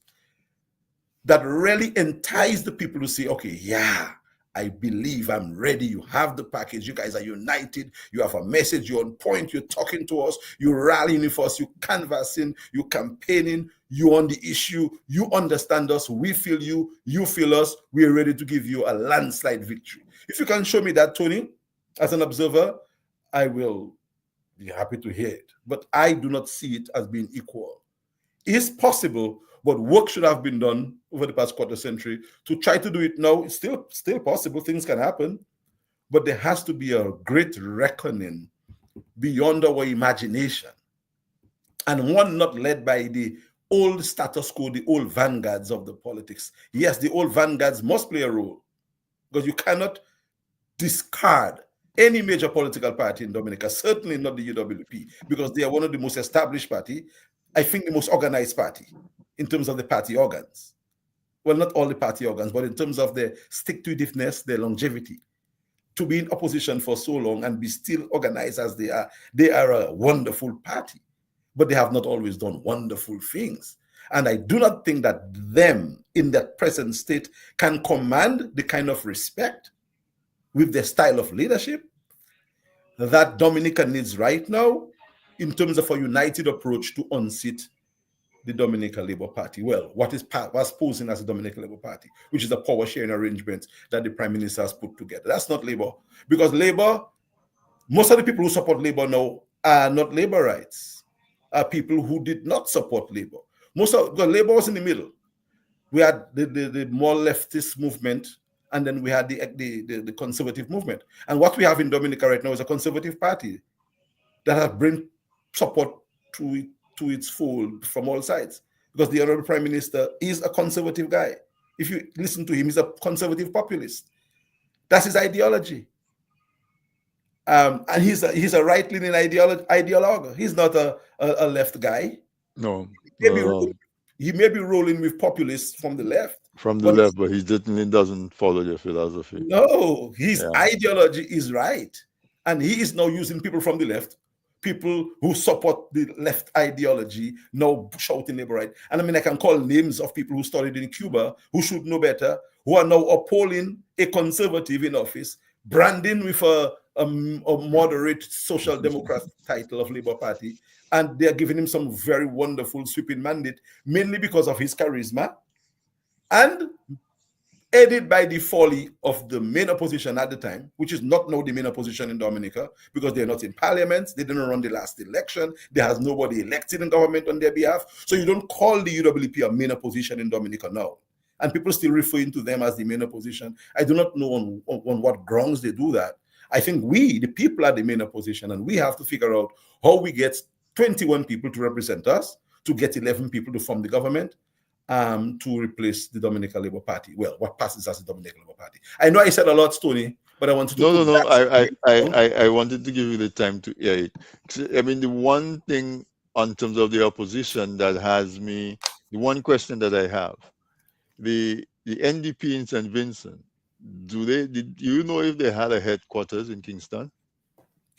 Speaker 2: that really entice the people to say, okay, yeah, I believe, I'm ready. You have the package. You guys are united. You have a message. You're on point. You're talking to us. You're rallying for us. You're canvassing. You're campaigning. You're on the issue. You understand us. We feel you. You feel us. We're ready to give you a landslide victory. If you can show me that, Tony, as an observer, I will be happy to hear it. But I do not see it as being equal. It's possible, but work should have been done over the past quarter century. To try to do it now, it's still possible. Things can happen. But there has to be a great reckoning beyond our imagination. And one not led by the old status quo, the old vanguards of the politics. Yes, the old vanguards must play a role, because you cannot discard any major political party in Dominica, certainly not the UWP, because they are one of the most established party, I think the most organized party in terms of the party organs. Well, not all the party organs, but in terms of their stick-to-itiveness, their longevity. To be in opposition for so long and be still organized as they are a wonderful party. But they have not always done wonderful things. And I do not think that them in their present state can command the kind of respect with their style of leadership that Dominica needs right now in terms of a united approach to unseat the Dominica Labour Party. Well, was posing as the Dominica Labour Party, which is a power sharing arrangement that the Prime Minister has put together. That's not Labour, because Labour, most of the people who support Labour now are not Labourites, are people who did not support Labour. Because Labour was in the middle. We had the more leftist movement and then we had the conservative movement. And what we have in Dominica right now is a conservative party that has bring support to it, to its fold from all sides, because the honorable prime minister is a conservative guy. If you listen to him, he's a conservative populist. That's his ideology. And he's a right-leaning ideologue. He's not a left guy.
Speaker 1: No, no,
Speaker 2: Maybe
Speaker 1: no.
Speaker 2: he may be rolling with populists from the left,
Speaker 1: From the
Speaker 2: but
Speaker 1: left, but he certainly doesn't follow their philosophy.
Speaker 2: no, his
Speaker 1: Yeah.
Speaker 2: ideology is right. And he is now using people from the left, people who support the left ideology, now shouting labor right. And I mean, I can call names of people who studied in Cuba, who should know better, who are now upholding a conservative in office, branding with a moderate social democrat title of Labour Party. And they're giving him some very wonderful sweeping mandate, mainly because of his charisma and aided by the folly of the main opposition at the time, which is not now the main opposition in Dominica, because they're not in parliament, they didn't run the last election, there has nobody elected in government on their behalf. So you don't call the UWP a main opposition in Dominica now. And people still referring to them as the main opposition. I do not know on what grounds they do that. I think we, the people, are the main opposition, and we have to figure out how we get 21 people to represent us, to get 11 people to form the government, to replace the Dominican Labour Party. Well, what passes as the Dominican Labour Party. I know I said a lot, Tony, but I wanted to
Speaker 1: No, no,
Speaker 2: put
Speaker 1: no.
Speaker 2: that.
Speaker 1: I wanted to give you the time to hear it. I mean, the one thing on terms of the opposition that has me, the one question that I have, the NDP in St. Vincent, did you know if they had a headquarters in Kingston?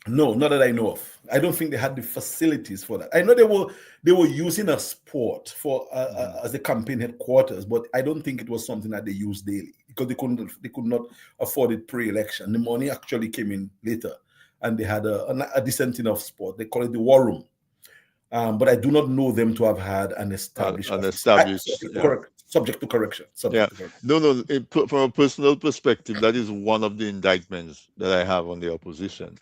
Speaker 2: No, not that I know of. I don't think they had the facilities for that. I know they were using a sport for as the campaign headquarters, but I don't think it was something that they used daily, because they could not afford it pre-election. The money actually came in later, and they had a decent enough sport. They call it the war room. But I do not know them to have had an established
Speaker 1: An
Speaker 2: office.
Speaker 1: established, yeah.
Speaker 2: Subject to correction.
Speaker 1: Yeah.
Speaker 2: Subject to correction.
Speaker 1: No, no. From a personal perspective, that is one of the indictments that I have on the opposition.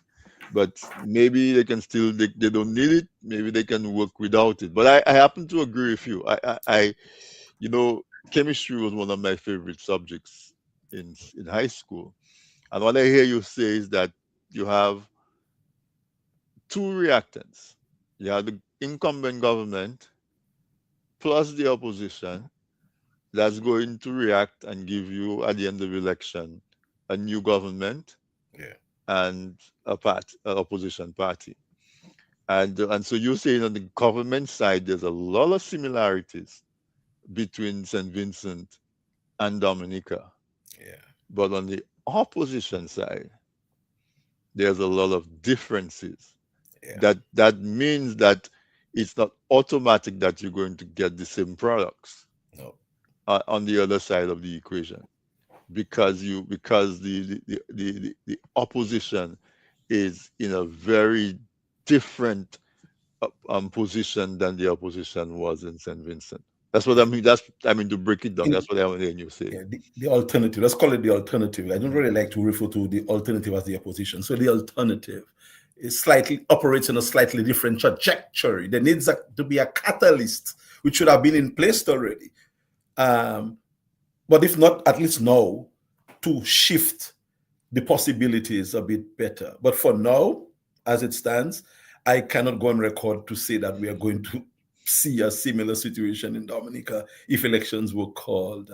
Speaker 1: But maybe they can still, they don't need it. Maybe they can work without it. But I happen to agree with you. You know, chemistry was one of my favorite subjects in high school. And what I hear you say is that you have two reactants. You have the incumbent government plus the opposition that's going to react and give you at the end of the election a new government,
Speaker 2: Yeah.
Speaker 1: and an opposition party. And so you're saying on the government side, there's a lot of similarities between St. Vincent and Dominica.
Speaker 2: Yeah.
Speaker 1: But on the opposition side, there's a lot of differences.
Speaker 2: Yeah.
Speaker 1: That means that it's not automatic that you're going to get the same products
Speaker 2: No.
Speaker 1: on the other side of the equation, because the opposition is in a very different position than the opposition was in St. Vincent. That's what I mean. To break it down. That's what I'm hearing you say.
Speaker 2: Yeah, the alternative. Let's call it the alternative. I don't really like to refer to the alternative as the opposition. So the alternative is slightly operates in a slightly different trajectory. There needs to be a catalyst, which should have been in place already. But if not, at least now, to shift the possibilities a bit better. But for now, as it stands, I cannot go on record to say that we are going to see a similar situation in Dominica if elections were called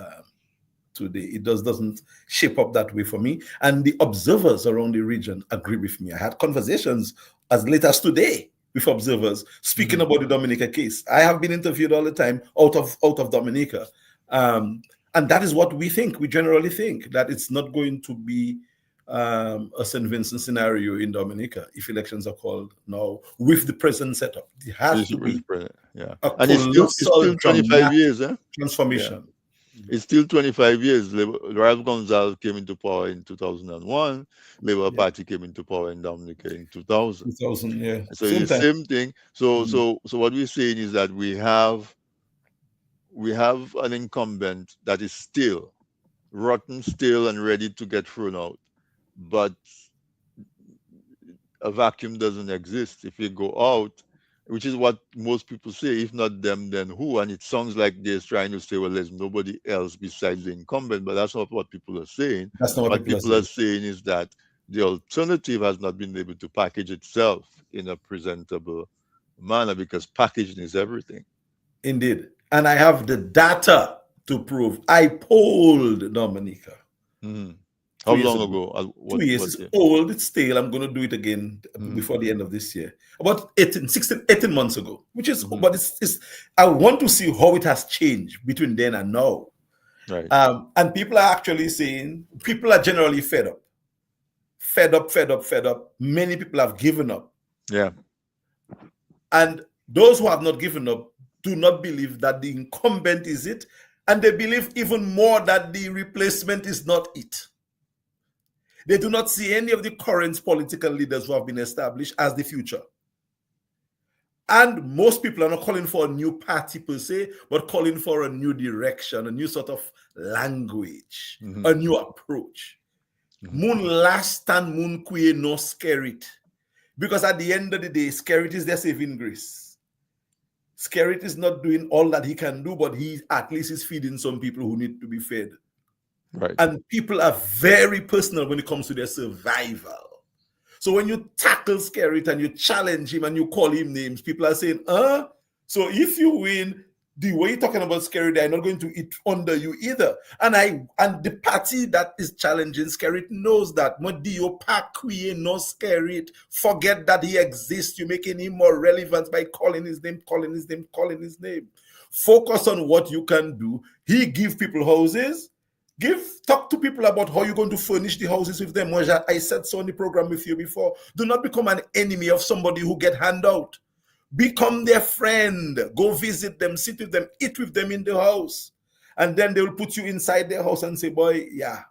Speaker 2: today. It doesn't shape up that way for me. And the observers around the region agree with me. I had conversations as late as today with observers speaking about the Dominica case. I have been interviewed all the time out of Dominica. And that is what we think. We generally think that it's not going to be a St. Vincent scenario in Dominica if elections are called now with the present setup. It has to be
Speaker 1: yeah.
Speaker 2: a
Speaker 1: And it's still 25 years, eh?
Speaker 2: transformation.
Speaker 1: Yeah. It's still 25 years. Ralph Gonzalez came into power in 2001. Labour Party came into power in Dominica in 2000.
Speaker 2: 2000, yeah.
Speaker 1: So it's the same thing. So what we're saying is that we have an incumbent that is still rotten, still, and ready to get thrown out. But a vacuum doesn't exist. If you go out, which is what most people say. If not them, then who? And it sounds like they're trying to say, well, there's nobody else besides the incumbent, but that's not what people are saying.
Speaker 2: That's not what
Speaker 1: What
Speaker 2: people are
Speaker 1: people are
Speaker 2: saying.
Speaker 1: saying is that the alternative has not been able to package itself in a presentable manner, because packaging is everything.
Speaker 2: Indeed. And I have the data to prove. I polled Dominica
Speaker 1: Mhm. How
Speaker 2: 2 years
Speaker 1: long
Speaker 2: ago.
Speaker 1: ago?
Speaker 2: Two
Speaker 1: What?
Speaker 2: years
Speaker 1: What?
Speaker 2: is old, it's stale. I'm going to do it again
Speaker 1: Mm-hmm.
Speaker 2: before the end of this year. About 18, 16, 18 months ago, which is,
Speaker 1: Hmm.
Speaker 2: but it's I want to see how it has changed between then and now.
Speaker 1: Right.
Speaker 2: And people are actually saying, people are generally fed up. Fed up, fed up, fed up. Many people have given up.
Speaker 1: Yeah.
Speaker 2: And those who have not given up do not believe that the incumbent is it. And they believe even more that the replacement is not it. They do not see any of the current political leaders who have been established as the future. And most people are not calling for a new party per se, but calling for a new direction, a new sort of language,
Speaker 1: Hmm.
Speaker 2: a new approach.
Speaker 1: Hmm.
Speaker 2: Moon last and moon queer no scared. Because at the end of the day, Skerrit is their saving grace. Skerrit is not doing all that he can do, but he at least is feeding some people who need to be fed.
Speaker 1: Right.
Speaker 2: And people are very personal when it comes to their survival. So when you tackle Skerrit and you challenge him and you call him names, people are saying, so if you win, the way you're talking about Skerrit, they're not going to eat under you either. And the party that is challenging Skerrit knows that. Modio Pakwe no Skerrit. Forget that he exists. You're making him more relevant by calling his name, calling his name, calling his name. Focus on what you can do. He give people houses. Talk to people about how you're going to furnish the houses with them. I said so on the program with you before. Do not become an enemy of somebody who get handout. Become their friend. Go visit them, sit with them, eat with them in the house. And then they will put you inside their house and say, boy, yeah.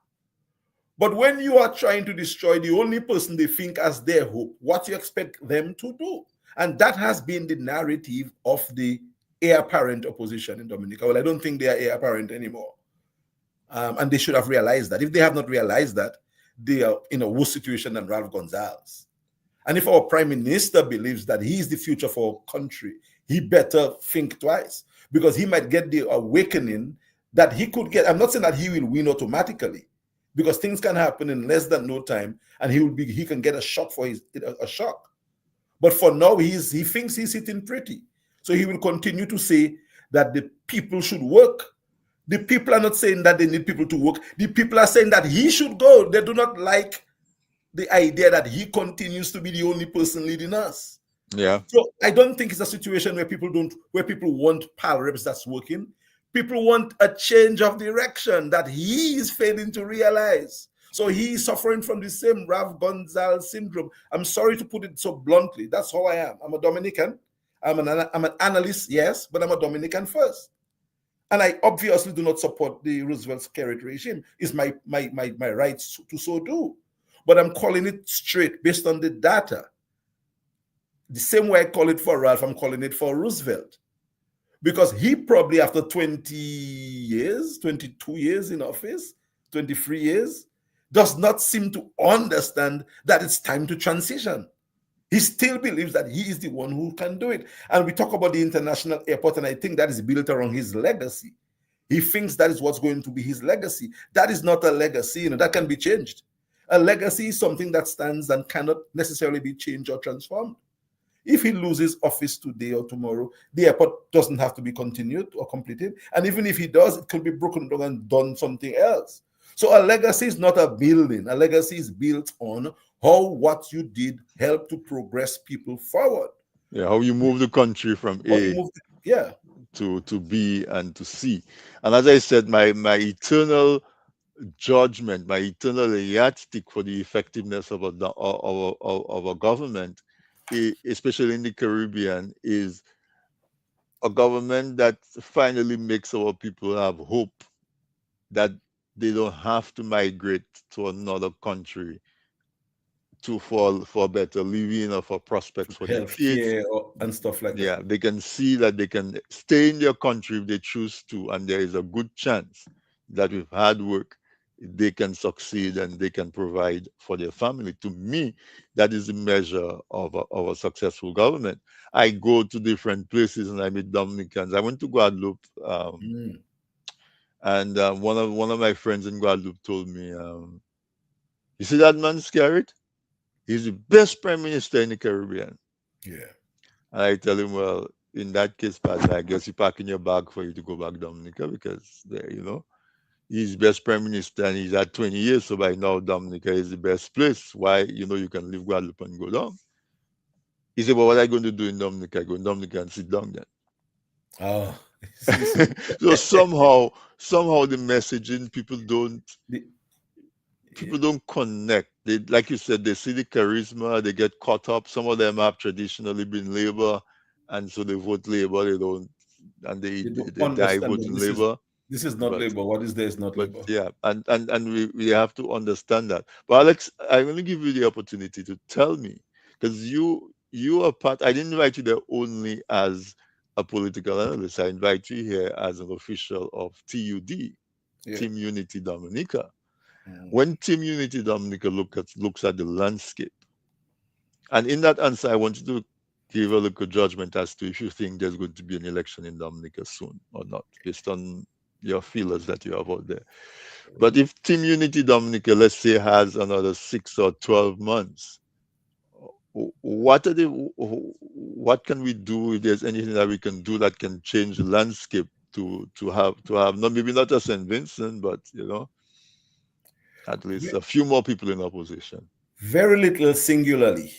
Speaker 2: But when you are trying to destroy the only person they think as their hope, what you expect them to do? And that has been the narrative of the heir apparent opposition in Dominica. Well, I don't think they are heir apparent anymore. And they should have realized that. If they have not realized that, they are in a worse situation than Ralph Gonzalez. And if our prime minister believes that he is the future for our country, he better think twice, because he might get the awakening that he could get. I'm not saying that he will win automatically, because things can happen in less than no time, and he can get a shock for a shock. But for now, he thinks he's sitting pretty. So he will continue to say that the people should work. The people are not saying that they need people to work. The people are saying that he should go. They do not like the idea that he continues to be the only person leading us.
Speaker 1: Yeah.
Speaker 2: So I don't think it's a situation where people want pal reps that's working. People want a change of direction that he is failing to realize. So he is suffering from the same Rav Gonzalez syndrome. I'm sorry to put it so bluntly. That's how I am. I'm a Dominican. I'm an analyst, yes, but I'm a Dominican first. And I obviously do not support the Roosevelt Skerrit regime. It's my right to so do. But I'm calling it straight based on the data. The same way I call it for Ralph, I'm calling it for Roosevelt. Because he probably, after 20 years, 22 years in office, 23 years, does not seem to understand that it's time to transition. He still believes that he is the one who can do it. And we talk about the international airport, and I think that is built around his legacy. He thinks that is what's going to be his legacy. That is not a legacy, that can be changed. A legacy is something that stands and cannot necessarily be changed or transformed. If he loses office today or tomorrow, the airport doesn't have to be continued or completed. And even if he does, it could be broken down and done something else. So a legacy is not a building. A legacy is built on how what you did helped to progress people forward.
Speaker 1: Yeah. How you move the country from A
Speaker 2: Yeah.
Speaker 1: to B and to C. And as I said, my eternal judgment, my eternal yardstick for the effectiveness of a government, especially in the Caribbean, is a government that finally makes our people have hope that they don't have to migrate to another country for better living or for prospects for their kids.
Speaker 2: Healthcare and stuff like
Speaker 1: Yeah,
Speaker 2: that.
Speaker 1: they can see that they can stay in their country if they choose to, and there is a good chance that with hard work they can succeed and they can provide for their family. To me, that is the measure of a successful government. I go to different places and I meet Dominicans. I went to Guadeloupe,
Speaker 2: Mm.
Speaker 1: and one of my friends in Guadeloupe told me, "You see that man Scarrett? He's the best prime minister in the Caribbean."
Speaker 2: Yeah.
Speaker 1: And I tell him, "Well, in that case, Pat, I guess you pack in your bag for you to go back Dominica because there, he's best prime minister and he's at 20 years. So by now, Dominica is the best place. Why, you can leave Guadeloupe and go down." He said, "Well, what are you going to do in Dominica? I go in Dominica and sit down
Speaker 2: Oh,
Speaker 1: then." So somehow the messaging,
Speaker 2: the-
Speaker 1: people don't connect. They, like you said, they see the charisma, they get caught up. Some of them have traditionally been labor, and so they vote labor. They don't, and
Speaker 2: they don't
Speaker 1: they die
Speaker 2: understand that
Speaker 1: voting labor.
Speaker 2: this is not
Speaker 1: But
Speaker 2: labor. What is there is not
Speaker 1: but
Speaker 2: labor.
Speaker 1: yeah, and we have to understand that. But Alex, I'm going to give you the opportunity to tell me, because you are part. I didn't invite you there only as a political analyst. I invite you here as an official of TUD,
Speaker 2: Yeah.
Speaker 1: Team Unity Dominica.
Speaker 2: Mm.
Speaker 1: When Team Unity Dominica looks at the landscape, and in that answer, I want you to give a little judgment as to if you think there's going to be an election in Dominica soon or not, based on your feelers that you have out there. But if Team Unity Dominica, let's say, has another 6 or 12 months, what can we do, if there's anything that we can do that can change the landscape to have not, maybe not a St. Vincent, but at least a few more people in opposition.
Speaker 2: Very little singularly,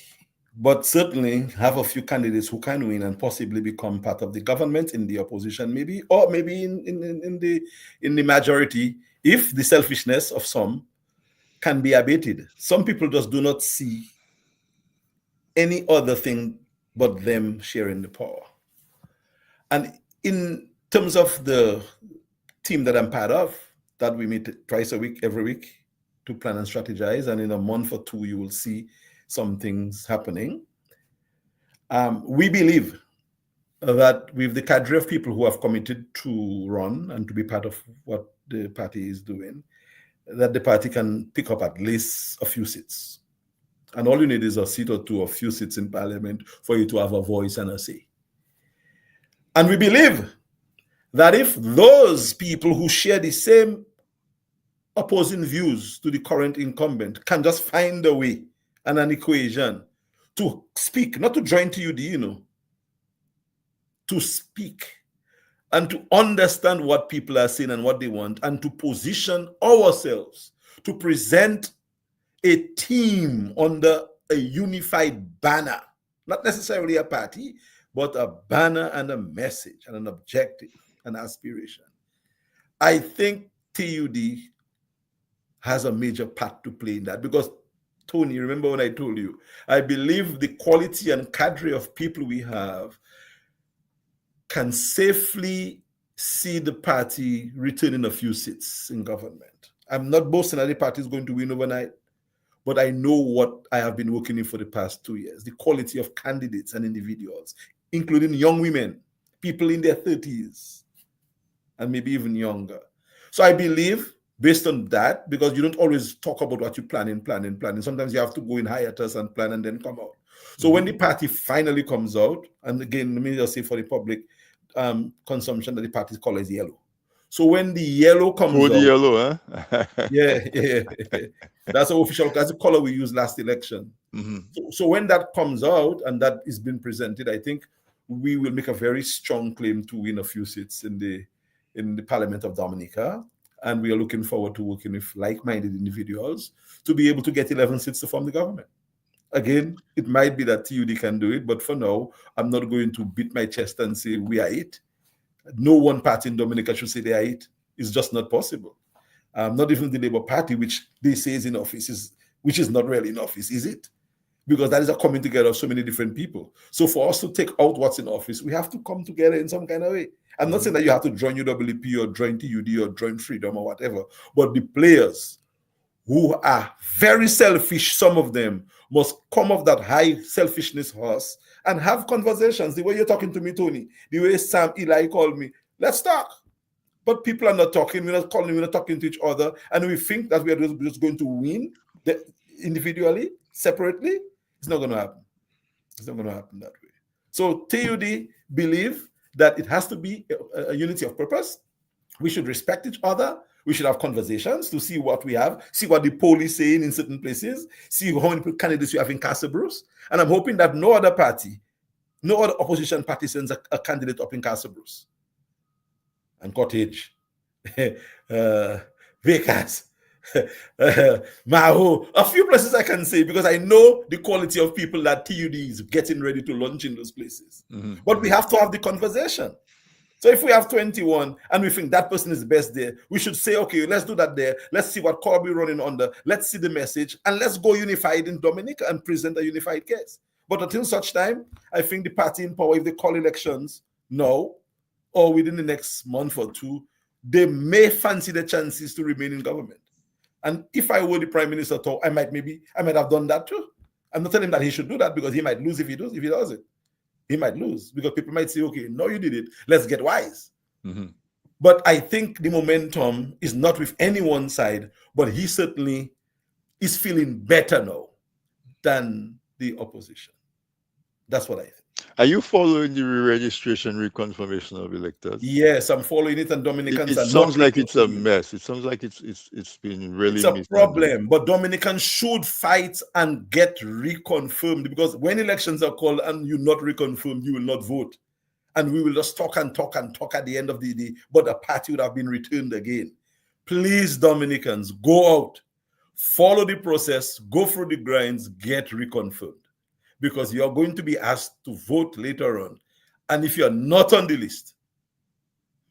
Speaker 2: but certainly have a few candidates who can win and possibly become part of the government in the opposition, maybe, or maybe in the majority, if the selfishness of some can be abated. Some people just do not see any other thing but them sharing the power. And in terms of the team that I'm part of, that we meet twice a week, every week, to plan and strategize, and in a month or two, you will see some things happening. We believe that with the cadre of people who have committed to run and to be part of what the party is doing, that the party can pick up at least a few seats. And all you need is a seat or two, a few seats in parliament for you to have a voice and a say. And we believe that if those people who share the same opposing views to the current incumbent can just find a way and an equation to speak, not to join TUD, to speak and to understand what people are saying and what they want, and to position ourselves to present a team under a unified banner, not necessarily a party, but a banner and a message and an objective and aspiration. I think TUD has a major part to play in that, because Tony, remember when I told you, I believe the quality and cadre of people we have can safely see the party returning a few seats in government. I'm not boasting that the party is going to win overnight, but I know what I have been working in for the past 2 years, the quality of candidates and individuals, including young women, people in their 30s, and maybe even younger. So I believe, based on that, because you don't always talk about what you planning. Sometimes you have to go in hiatus and plan and then come out. So when the party finally comes out, and again, let me just say for the public consumption, that the party's color is yellow. So when the yellow comes
Speaker 1: Code
Speaker 2: out,
Speaker 1: yellow, huh?
Speaker 2: yeah. That's the official, that's the color we used last election. So when that comes out and that is being presented, I think we will make a very strong claim to win a few seats in the Parliament of Dominica. And we are looking forward to working with like-minded individuals to be able to get 11 seats to form the government. Again, it might be that TUD can do it, but for now, I'm not going to beat my chest and say we are it. No one party in Dominica should say they are it. It's just not possible. Not even the Labour Party, which they say is in office, which is not really in office, is it? Because that is a coming together of so many different people. So for us to take out what's in office, we have to come together in some kind of way. I'm not saying that you have to join UWP or join TUD or join Freedom or whatever, but the players who are very selfish, some of them, must come off that high selfishness horse and have conversations. The way you're talking to me, Tony, the way Sam Eli called me, let's talk. But people are not talking, we're not calling, we're not talking to each other, and we think that we are just going to win individually, separately. It's not going to happen. It's not going to happen that way. So TUD believe that it has to be a unity of purpose. We should respect each other. We should have conversations to see what we have, see what the poll is saying in certain places, see how many candidates we have in Castle Bruce. And I'm hoping that no other party, no other opposition party sends a candidate up in Castle Bruce and Cottage, Vegas, Maho, a few places I can say, because I know the quality of people that TUD is getting ready to launch in those places. But we have to have the conversation. So if we have 21 and we think that person is best there, we should say, okay, let's do that there. Let's see what color we're running under. Let's see the message, and let's go unified in Dominica and present a unified case. But until such time, I think the party in power, if they call elections now or within the next month or two, they may fancy the chances to remain in government. And if I were the prime minister, I might have done that too. I'm not telling him that he should do that, because he might lose if he does it. He might lose because people might say, okay, no, you did it. Let's get wise. But I think the momentum is not with any one side, but he certainly is feeling better now than the opposition. That's what I think.
Speaker 1: Are you following the re-registration, reconfirmation of electors?
Speaker 2: Yes, I'm following it, and Dominicans
Speaker 1: it sounds like it's a mess. It sounds like it's been really.
Speaker 2: It's a problem, but Dominicans should fight and get reconfirmed, because when elections are called and you're not reconfirmed, you will not vote, and we will just talk and talk and talk at the end of the day. But the party would have been returned again. Please, Dominicans, go out, follow the process, go through the grinds, get reconfirmed, because you're going to be asked to vote later on. And if you're not on the list,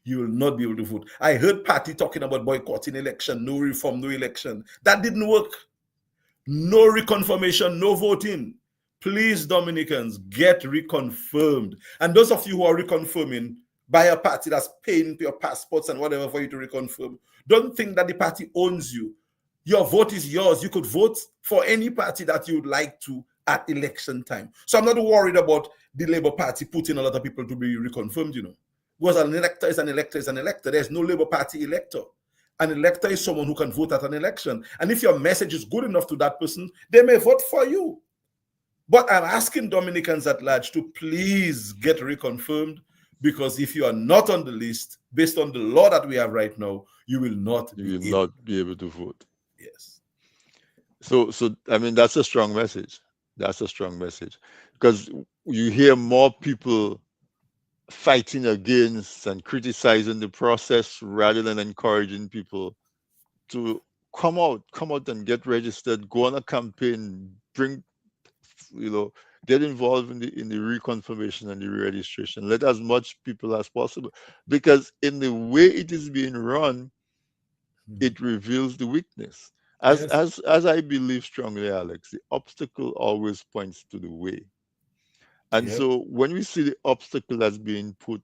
Speaker 2: you will not be able to vote. I heard party talking about boycotting election, no reform, no election. That didn't work. No reconfirmation, no voting. Please, Dominicans, get reconfirmed. And those of you who are reconfirming, by a party that's paying for your passports and whatever for you to reconfirm, don't think that the party owns you. Your vote is yours. You could vote for any party that you would like to at election time. So I'm not worried about the Labour Party putting a lot of people to be reconfirmed, Because an elector is an elector is an elector. There's no Labour Party elector. An elector is someone who can vote at an election. And if your message is good enough to that person, they may vote for you. But I'm asking Dominicans at large to please get reconfirmed, because if you are not on the list, based on the law that we have right now, you will not be
Speaker 1: able to vote.
Speaker 2: Yes.
Speaker 1: So I mean, that's a strong message. That's a strong message, because you hear more people fighting against and criticizing the process rather than encouraging people to come out and get registered, go on a campaign, get involved in the reconfirmation and the registration. Let as much people as possible, because in the way it is being run, it reveals the weakness. As I believe strongly, Alex, the obstacle always points to the way. And so when we see the obstacle that's being put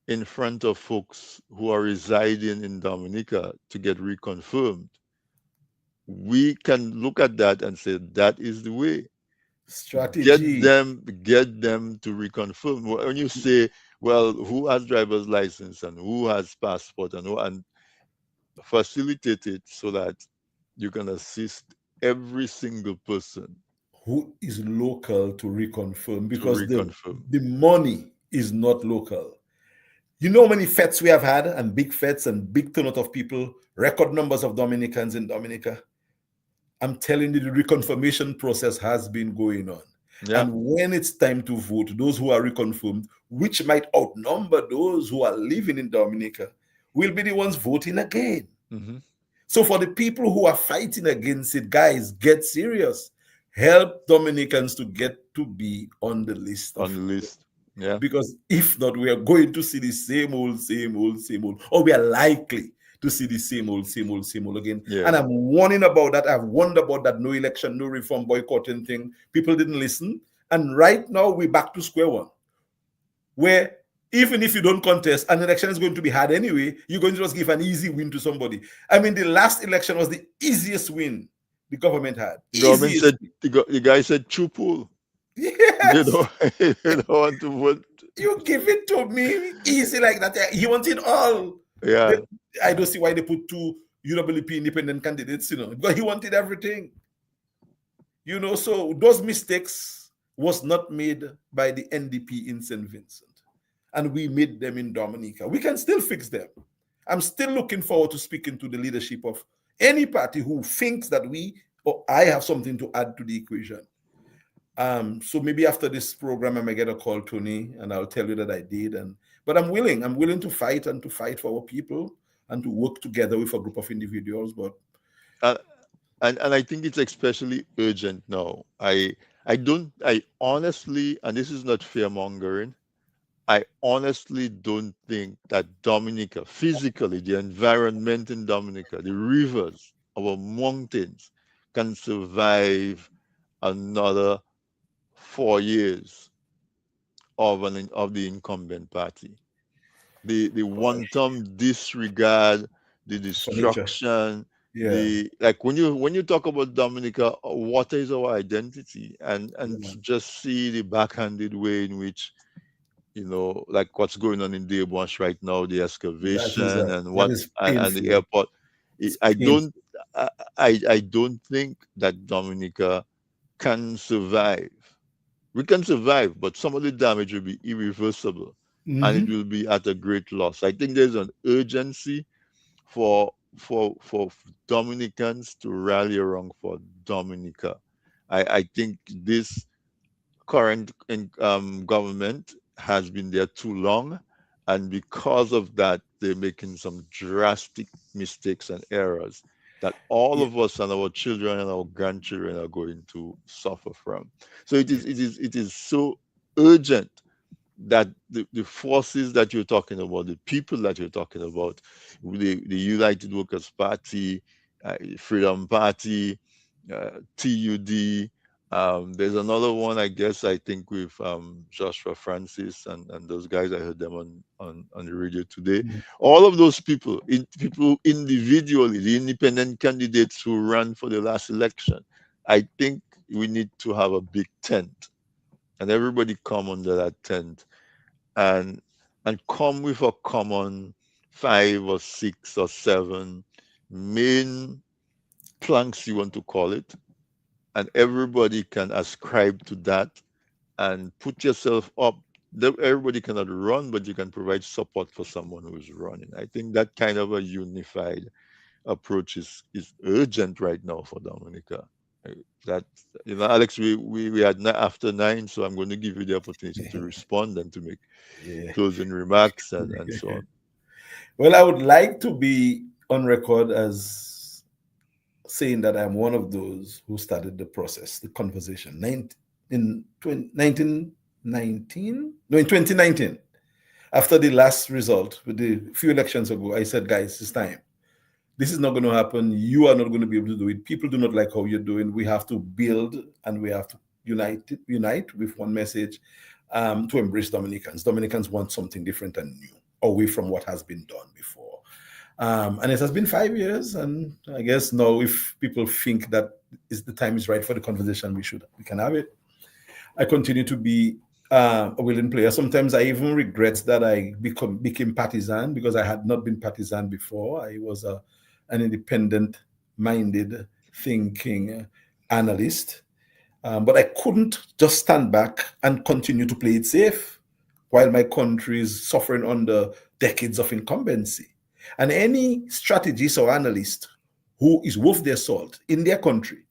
Speaker 1: in front of folks who are residing in Dominica to get reconfirmed, we can look at that and say that is the way.
Speaker 2: Strategy.
Speaker 1: Get them to reconfirm. When you say, well, who has driver's license and who has passport and facilitate it so that you can assist every single person
Speaker 2: who is local to reconfirm, because the money is not local. You know how many fetes we have had, and big fetes and big turnout of people, record numbers of Dominicans in Dominica. I'm telling you, the reconfirmation process has been going on. Yeah. And when it's time to vote, those who are reconfirmed, which might outnumber those who are living in Dominica, will be the ones voting again. So for the people who are fighting against it, guys, get serious. Help Dominicans to get to be on the list.
Speaker 1: Yeah.
Speaker 2: Because if not, we are going to see the same old, or we are likely to see the same old again. Yeah. And I'm warning about that. I've warned about that no election, no reform, boycotting thing. People didn't listen. And right now we're back to square one, where even if you don't contest, an election is going to be hard anyway, you're going to just give an easy win to somebody. I mean, the last election was the easiest win the government had.
Speaker 1: The guy said chupul.
Speaker 2: Yes.
Speaker 1: You don't want to vote.
Speaker 2: You give it to me easy like that. He wants it all.
Speaker 1: Yeah.
Speaker 2: I don't see why they put two UWP independent candidates, because he wanted everything. So those mistakes was not made by the NDP in St. Vincent. And we made them in Dominica. We can still fix them. I'm still looking forward to speaking to the leadership of any party who thinks that we or I have something to add to the equation. So maybe after this program, I may get a call, Tony, and I'll tell you that I did. But I'm willing to fight and to fight for our people and to work together with a group of individuals. But
Speaker 1: Uh, and I think it's especially urgent now. I honestly, and this is not fear mongering, I honestly don't think that Dominica, physically, the environment in Dominica, the rivers, our mountains, can survive another 4 years of the incumbent party. The wanton disregard, the
Speaker 2: for nature,
Speaker 1: destruction,
Speaker 2: yeah,
Speaker 1: the like when you talk about Dominica, water is our identity,
Speaker 2: yeah,
Speaker 1: and to
Speaker 2: man.
Speaker 1: just see the backhanded way in which like what's going on in Dearborn right now, the excavation and
Speaker 2: That
Speaker 1: what
Speaker 2: is
Speaker 1: and the
Speaker 2: painful.
Speaker 1: airport.
Speaker 2: It's
Speaker 1: I
Speaker 2: painful.
Speaker 1: don't I don't think that Dominica can survive. We can survive, but some of the damage will be irreversible and it
Speaker 2: Mm-hmm.
Speaker 1: will be at a great loss. I think there's an urgency for Dominicans to rally around for Dominica. I think this current government has been there too long, and because of that, they're making some drastic mistakes and errors that all
Speaker 2: Yeah,
Speaker 1: of us and our children and our grandchildren are going to suffer from. So it is so urgent that the forces that you're talking about, the people that you're talking about, the United Workers Party, Freedom Party, TUD. There's another one, I guess, I think with Joshua Francis and those guys. I heard them on the radio today.
Speaker 2: mhm.
Speaker 1: All of those people individually, the independent candidates who ran for the last election, I think we need to have a big tent and everybody come under that tent and come with a common 5 or 6 or 7 main planks, you want to call it, and everybody can ascribe to that and put yourself up. Everybody cannot run, but you can provide support for someone who is running. I think that kind of a unified approach is urgent right now for Dominica. Uh, That Alex, we had after 9, so I'm going to give you the opportunity to respond and to make
Speaker 2: Yeah.
Speaker 1: closing remarks and so on.
Speaker 2: Well, I would like to be on record as saying that I'm one of those who started the process, the conversation. In 1919, no, in 2019, after the last result, with the few elections ago, I said, guys, it's time. This is not going to happen. You are not going to be able to do it. People do not like how you're doing. We have to build and we have to unite with one message to embrace Dominicans. Dominicans want something different and new, away from what has been done before. And it has been 5 years, and I guess now, if people think that the time is right for the conversation, we can have it. I continue to be a willing player. Sometimes I even regret that I became partisan, because I had not been partisan before. I was an independent-minded thinking analyst, but I couldn't just stand back and continue to play it safe while my country is suffering under decades of incumbency. And any strategist or analyst who is worth their salt in their country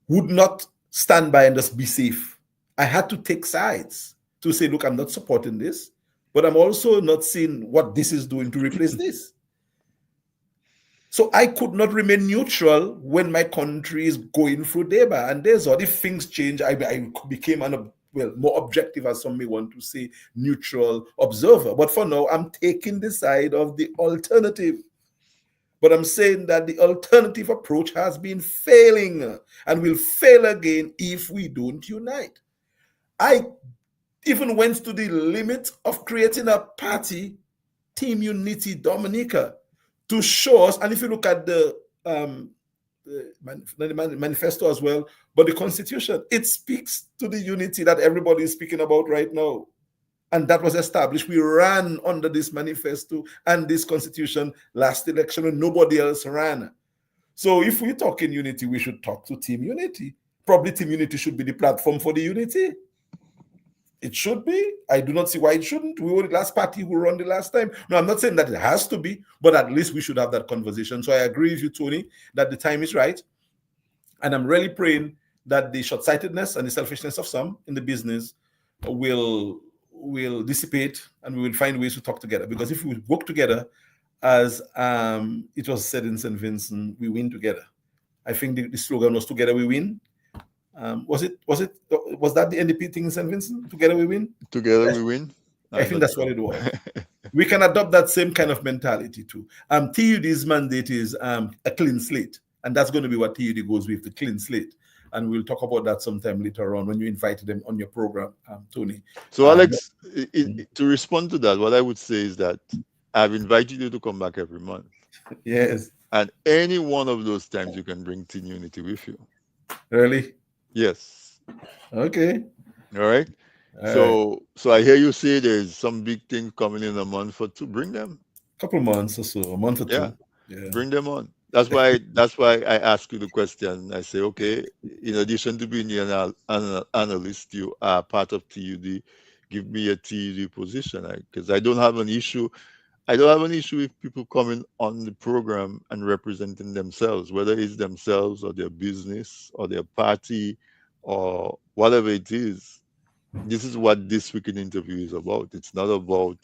Speaker 2: would not stand by and just be safe. I had to take sides to say, look, I'm not supporting this, but I'm also not seeing what this is doing to replace this. So I could not remain neutral when my country is going through deba and days. Or if things change, I became more objective, as some may want to say, neutral observer. But for now, I'm taking the side of the alternative. But I'm saying that the alternative approach has been failing and will fail again if we don't unite. I even went to the limit of creating a party, Team Unity Dominica, to show us. And if you look at the manifesto as well, but the Constitution, it speaks to the unity that everybody is speaking about right now. And that was established. We ran under this manifesto and this constitution last election when nobody else ran. So if we talk in unity, we should talk to Team Unity. Probably Team Unity should be the platform for the unity. It should be. I do not see why it shouldn't. We were the last party who won the last time. No, I'm not saying that it has to be, but at least we should have that conversation. So I agree with you, Tony, that the time is right. And I'm really praying that the short-sightedness and the selfishness of some in the business will dissipate, and we will find ways to talk together. Because if we work together, as it was said in St. Vincent, we win together. I think the slogan was "Together we win." Was that the NDP thing in St. Vincent? Together we win.
Speaker 1: Together we win.
Speaker 2: I think that's what it was. We can adopt that same kind of mentality too. TUD's mandate is a clean slate, and that's going to be what TUD goes with, the clean slate. And we'll talk about that sometime later on when you invited them on your program, Tony.
Speaker 1: So, Alex, to respond to that, what I would say is that I've invited you to come back every month.
Speaker 2: Yes.
Speaker 1: And any one of those times you can bring Team Unity with you.
Speaker 2: Really?
Speaker 1: Yes.
Speaker 2: Okay.
Speaker 1: All right. So I hear you say there's some big thing coming in a month or two. Bring them.
Speaker 2: Couple months or so, a month or two.
Speaker 1: Yeah. Bring them on. That's why I ask you the question. I say, okay, in addition to being an analyst, you are part of TUD. Give me a TUD position, because I don't have an issue. I don't have an issue with people coming on the program and representing themselves, whether it's themselves or their business or their party or whatever it is. This is what this weekend interview is about. It's not about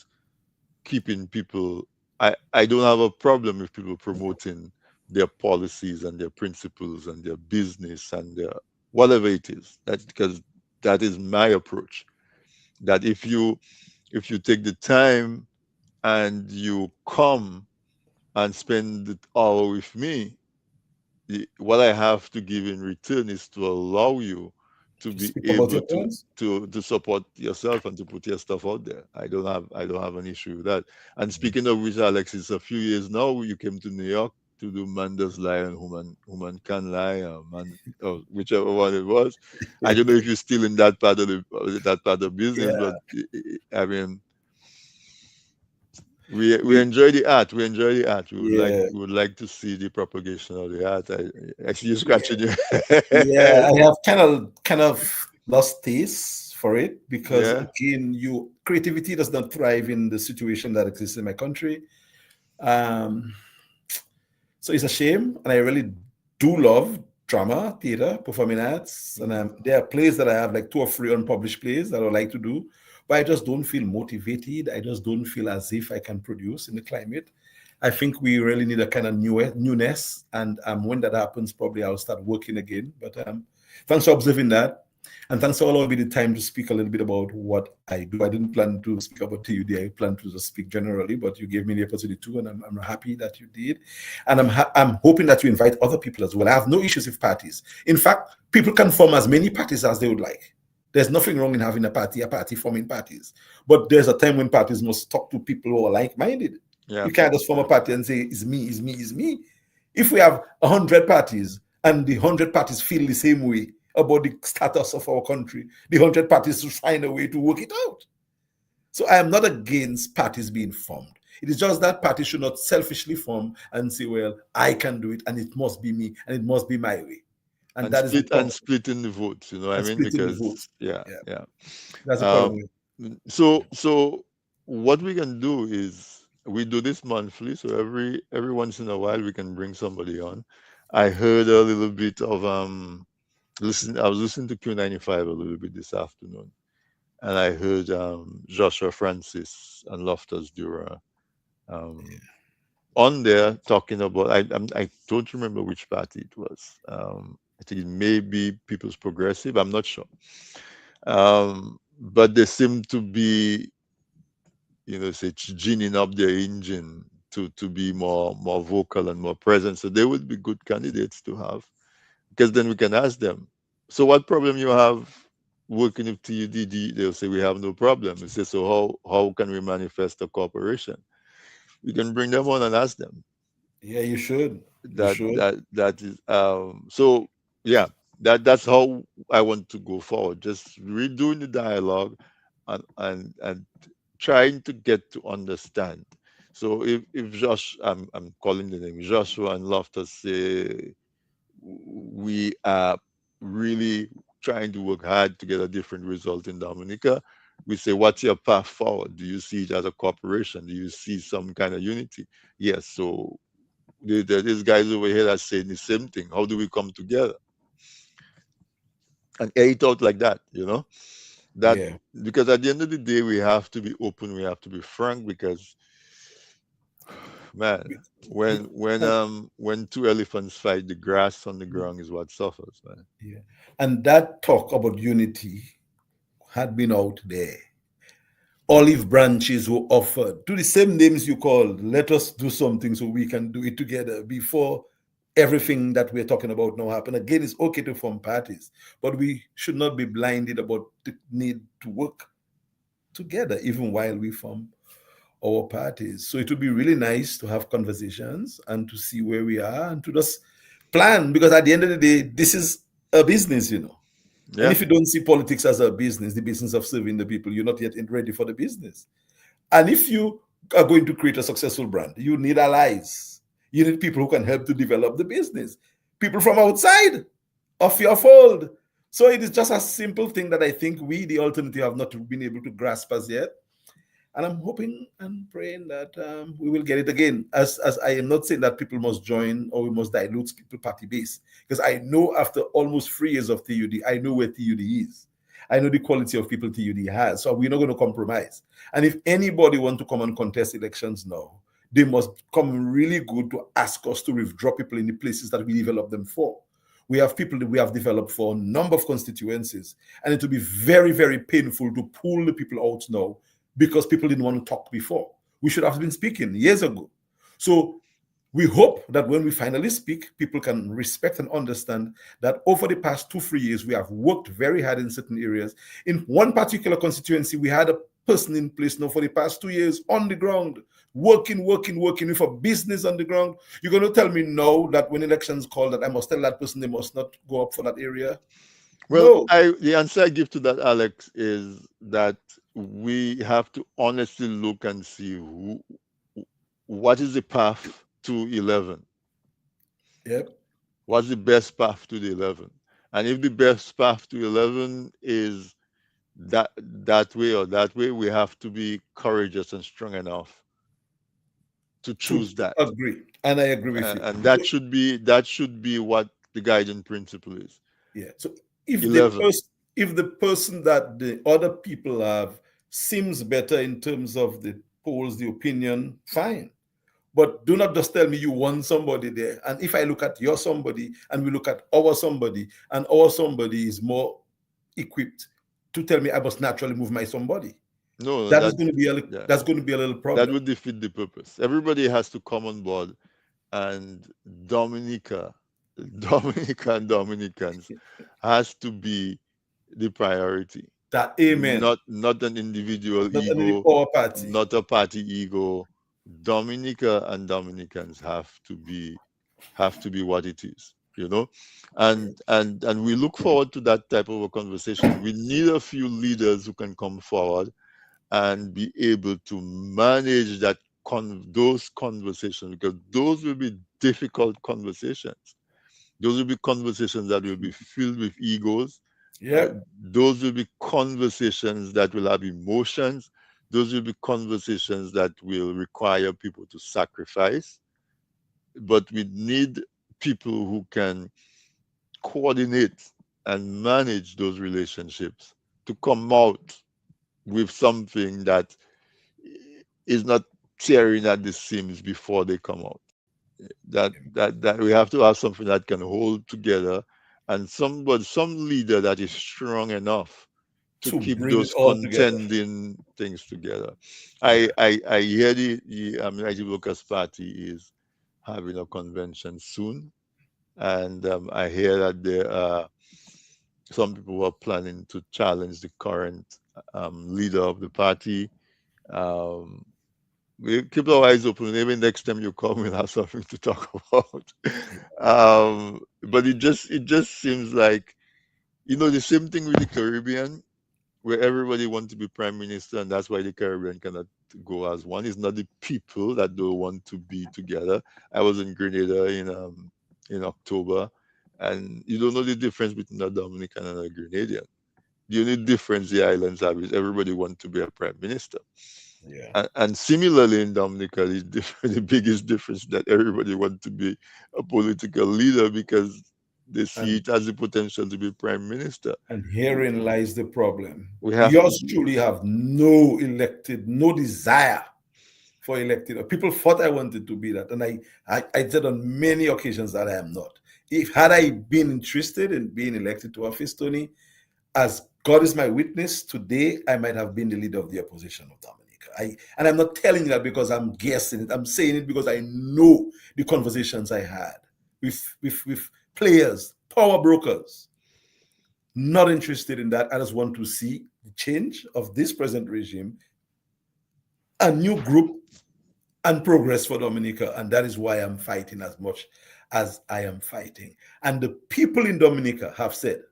Speaker 1: keeping people. I don't have a problem with people promoting their policies and their principles and their business and their whatever it is. That's because that is my approach. That if you take the time and you come and spend the hour with me, what I have to give in return is to allow you to be able to support yourself and to put your stuff out there. I don't have an issue with that. And speaking of which, Alex, it's a few years now you came to New York to do Man Does Lie and Woman Can Lie, or whichever one it was. I don't know if you're still in that part of the business, but I mean, we enjoy the art. We enjoy the art. We would like to see the propagation of the art. I see you scratching your
Speaker 2: I have kind of lost taste for it because again, creativity does not thrive in the situation that exists in my country. So it's a shame, and I really do love drama, theater, performing arts, and there are plays that I have, like 2 or 3 unpublished plays that I would like to do, but I just don't feel motivated. I just don't feel as if I can produce in the climate. I think we really need a kind of newness, and when that happens, probably I'll start working again. But thanks for observing that, and thanks for allowing me the time to speak a little bit about what I do. I didn't plan to speak about TUD. I planned to just speak generally, but you gave me the opportunity to, and I'm happy that you did. And I'm hoping that you invite other people as well. I have no issues with parties. In fact, people can form as many parties as they would like. There's nothing wrong in having a party forming parties. But there's a time when parties must talk to people who are like-minded. Yeah. You can't just form a party and say, it's me, it's me, it's me. If we have 100 parties and the 100 parties feel the same way about the status of our country, the 100 parties should find a way to work it out. So I am not against parties being formed. It is just that parties should not selfishly form and say, well, I can do it and it must be me and it must be my way.
Speaker 1: And that is splitting the votes, I mean, because
Speaker 2: that's the problem.
Speaker 1: So what we can do is we do this monthly, so every once in a while we can bring somebody on. I heard a little bit of I was listening to Q95 a little bit this afternoon, and I heard Joshua Francis and Loftus Dura on there talking about. I don't remember which party it was. I think it may be People's Progressive. I'm not sure, but they seem to be, say, ginning up their engine to be more vocal and more present. So they would be good candidates to have, because then we can ask them, so what problem you have working with TUD? They'll say, we have no problem. We say, so how can we manifest a cooperation? We can bring them on and ask them.
Speaker 2: Yeah, you should.
Speaker 1: That is so yeah, that's how I want to go forward. Just redoing the dialogue and trying to get to understand. So if Josh, I'm calling the name Joshua and Loftus say we are really trying to work hard to get a different result in Dominica, we say, what's your path forward? Do you see it as a corporation? Do you see some kind of unity? Yes. So these guys over here are saying the same thing. How do we come together and air it out like that? That
Speaker 2: Yeah.
Speaker 1: because at the end of the day, we have to be open. We have to be frank because, man,
Speaker 2: Be-
Speaker 1: when two elephants fight, the grass on the ground is what suffers, man.
Speaker 2: yeah. And that talk about unity had been out there. Olive branches were offered to the same names you called. Let us do something so we can do it together before everything that we're talking about now happen. Again, it's okay to form parties, but we should not be blinded about the need to work together even while we form our parties. So it would be really nice to have conversations and to see where we are and to just plan, because at the end of the day, this is a business. And
Speaker 1: Yeah.
Speaker 2: if you don't see politics as a business, the business of serving the people, you're not yet ready for the business. And if you are going to create a successful brand, you need allies. You need people who can help to develop the business, people from outside of your fold. So it is just a simple thing that I think we, the alternative, have not been able to grasp as yet. And I'm hoping and praying that we will get it again. As I am not saying that people must join or we must dilute the party base, because I know after almost 3 years of TUD, I know where TUD is. I know the quality of people TUD has. So we're not going to compromise. And if anybody want to come and contest elections now, they must come really good to ask us to withdraw people in the places that we develop them for. We have people that we have developed for a number of constituencies, and it will be very, very painful to pull the people out now because people didn't want to talk before. We should have been speaking years ago. So we hope that when we finally speak, people can respect and understand that over the past 2-3 years, we have worked very hard in certain areas. In one particular constituency, we had a person in place now for the past 2 years on the ground, working with a business on the ground. You're going to tell me now that when elections call that I must tell that person they must not go up for that area?
Speaker 1: Well,
Speaker 2: No.
Speaker 1: the answer I give to that, Alex, is that we have to honestly look and see what is the path to 11.
Speaker 2: Yep.
Speaker 1: What's the best path to the 11? And if the best path to 11 is that way or that way, we have to be courageous and strong enough to
Speaker 2: To
Speaker 1: choose that.
Speaker 2: agree. And I agree with you.
Speaker 1: And that should be what the guiding principle is.
Speaker 2: Yeah. So if
Speaker 1: 11.
Speaker 2: the person that the other people have seems better in terms of the polls, the opinion, fine. But do not just tell me you want somebody there. And if I look at your somebody and we look at our somebody, and our somebody is more equipped to tell me I must naturally move my somebody,
Speaker 1: No,
Speaker 2: that is going to be
Speaker 1: yeah,
Speaker 2: that's going to be a little
Speaker 1: that
Speaker 2: problem.
Speaker 1: would defeat the purpose. Everybody has to come on board, and Dominica, Dominica and Dominicans has to be the priority.
Speaker 2: That amen.
Speaker 1: Not an individual
Speaker 2: Not only
Speaker 1: ego,
Speaker 2: our party.
Speaker 1: not a party ego. Dominica and Dominicans have to be what it is. And we look forward to that type of a conversation. We need a few leaders who can come forward and be able to manage those conversations, because those will be difficult conversations. Those will be conversations that will be filled with egos.
Speaker 2: Yeah.
Speaker 1: Those will be conversations that will have emotions. Those will be conversations that will require people to sacrifice. But we need people who can coordinate and manage those relationships to come out with something that is not tearing at the seams before they come out. That we have to have something that can hold together, and some leader that is strong enough to
Speaker 2: To
Speaker 1: keep
Speaker 2: bring it
Speaker 1: those
Speaker 2: all together.
Speaker 1: contending things together. I hear the United Workers Party is having a convention soon, and I hear that there are some people who are planning to challenge the current leader of the party. Um, we keep our eyes open. Maybe next time you come, we'll have something to talk about. But it just seems like the same thing with the Caribbean. where everybody want to be prime minister, and that's why the Caribbean cannot go as one. It's not the people that don't want to be together. I was in Grenada in October, and you don't know the difference between a Dominican and a Grenadian. The only difference the islands have is everybody want to be a prime minister.
Speaker 2: Yeah.
Speaker 1: And similarly in Dominica, the biggest difference that everybody want to be a political leader because they see
Speaker 2: And
Speaker 1: it as the potential to be prime minister.
Speaker 2: and herein lies the problem.
Speaker 1: We have to
Speaker 2: Yours truly have no desire for elected. People thought I wanted to be that, and I said on many occasions that I am not. If had I been interested in being elected to office, Tony, as God is my witness, today I might have been the leader of the opposition of Dominica. And I'm not telling you that because I'm guessing it. I'm saying it because I know the conversations I had with players, power brokers. Not interested in that. I just want to see the change of this present regime, a new group, and progress for Dominica. And that is why I'm fighting as much as I am fighting. And the people in Dominica have said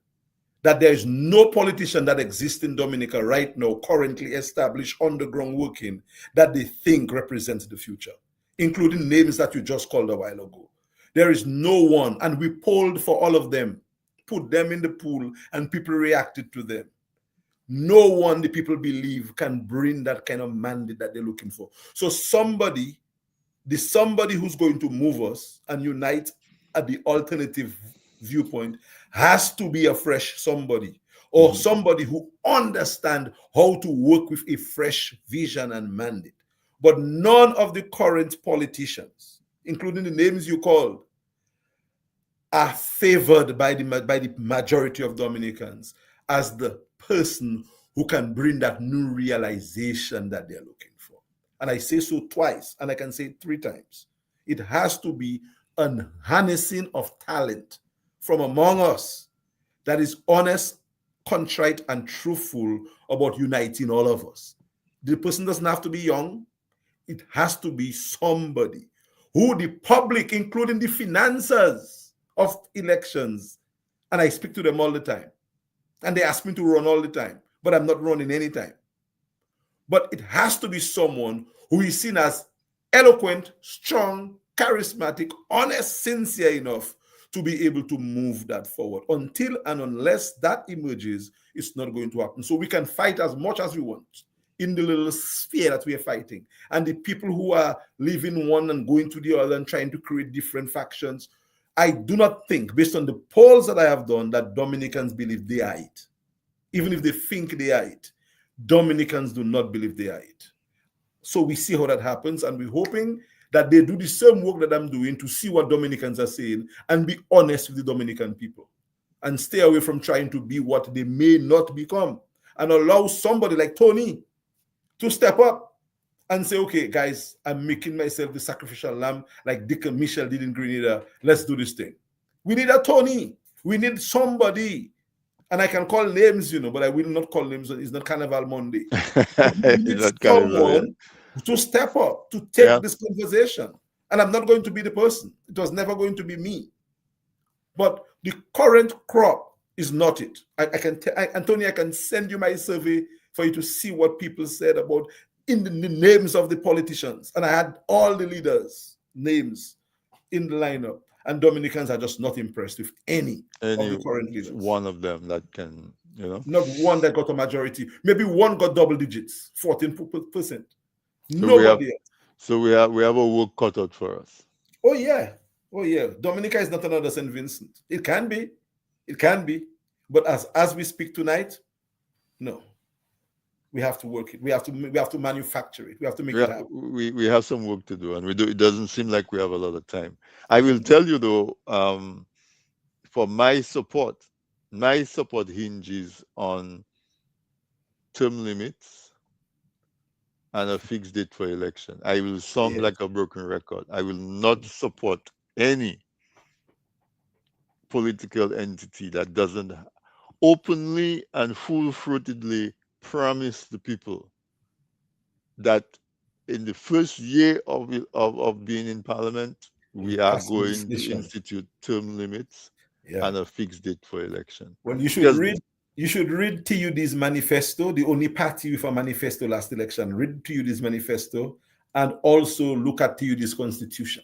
Speaker 2: that there is no politician that exists in Dominica right now, currently established, underground working, that they think represents the future, including names that you just called a while ago. There is no one, and we polled for all of them, put them in the pool, and people reacted to them. No one, the people believe, can bring that kind of mandate that they're looking for. So somebody who's going to move us and unite at the alternative viewpoint has to be a fresh somebody, or somebody who understands how to work with a fresh vision and mandate. But none of the current politicians, including the names you called, are favored by the majority of Dominicans as the person who can bring that new realization that they're looking for. And I say so twice, and I can say it 3 times. It has to be an harnessing of talent from among us that is honest, contrite, and truthful about uniting all of us. The person doesn't have to be young. It has to be somebody who the public, including the financiers of elections, and I speak to them all the time, and they ask me to run all the time, but I'm not running anytime. But it has to be someone who is seen as eloquent, strong, charismatic, honest, sincere enough to be able to move that forward. Until and unless that emerges, it's not going to happen. So we can fight as much as we want in the little sphere that we are fighting. And the people who are leaving one and going to the other and trying to create different factions, I do not think, based on the polls that I have done, that Dominicans believe they are it. Even if they think they are it, Dominicans do not believe they are it. So we see how that happens, and we're hoping that they do the same work that I'm doing to see what Dominicans are saying and be honest with the Dominican people and stay away from trying to be what they may not become, and allow somebody like Tony to step up and say, okay, guys, I'm making myself the sacrificial lamb like Dick and Michelle did in Grenada. Let's do this thing. We need a Tony. We need somebody. And I can call names, but I will not call names. It's not Carnival Monday. We need
Speaker 1: Not Carnival, yeah.
Speaker 2: someone to step up, to
Speaker 1: Yeah.
Speaker 2: take this conversation. And I'm not going to be the person. It was never going to be me. But the current crop is not it. Anthony, I can send you my survey for you to see what people said about in the names of the politicians. And I had all the leaders' names in the lineup. And Dominicans are just not impressed with any of the current leaders.
Speaker 1: One of them that can,
Speaker 2: Not one that got a majority. Maybe one got double digits, 14%.
Speaker 1: So
Speaker 2: Nobody else.
Speaker 1: So we have a work cut out for us.
Speaker 2: Oh yeah. Dominica is not another St. Vincent. It can be. But as we speak tonight, no. We have to work it. We have to manufacture it. We have to make it happen.
Speaker 1: We have some work to do, and we do. It doesn't seem like we have a lot of time. I will tell you though, for my support hinges on term limits and a fixed date for election. I will sound like a broken record. I will not support any political entity that doesn't openly and full-throatedly promise the people that in the first year of being in parliament, we are going to institute term limits and a fixed date for election.
Speaker 2: Well, you should read You should read TUD's manifesto, the only party with a manifesto last election. Read TUD's manifesto and also look at TUD's constitution.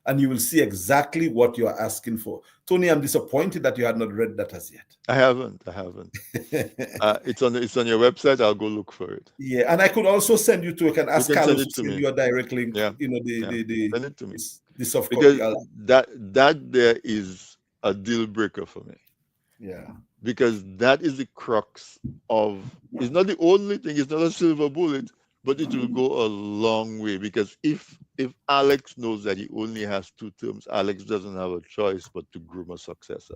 Speaker 2: And you will see exactly what you're asking for. Tony, I'm disappointed that you had not read that as yet.
Speaker 1: I haven't. It's on your website. I'll go look for it.
Speaker 2: Yeah, and I could also send you to. I can
Speaker 1: You
Speaker 2: ask
Speaker 1: can send
Speaker 2: Carlos
Speaker 1: it
Speaker 2: to
Speaker 1: to
Speaker 2: send
Speaker 1: me.
Speaker 2: you a direct link.
Speaker 1: Yeah,
Speaker 2: You know
Speaker 1: yeah. Send it to me.
Speaker 2: the soft
Speaker 1: Because
Speaker 2: copy.
Speaker 1: that there is a deal breaker for me.
Speaker 2: Yeah,
Speaker 1: Because that is the crux of. It's not the only thing. It's not a silver bullet, but it will go a long way. Because if Alex knows that he only has 2 terms, Alex doesn't have a choice but to groom a successor.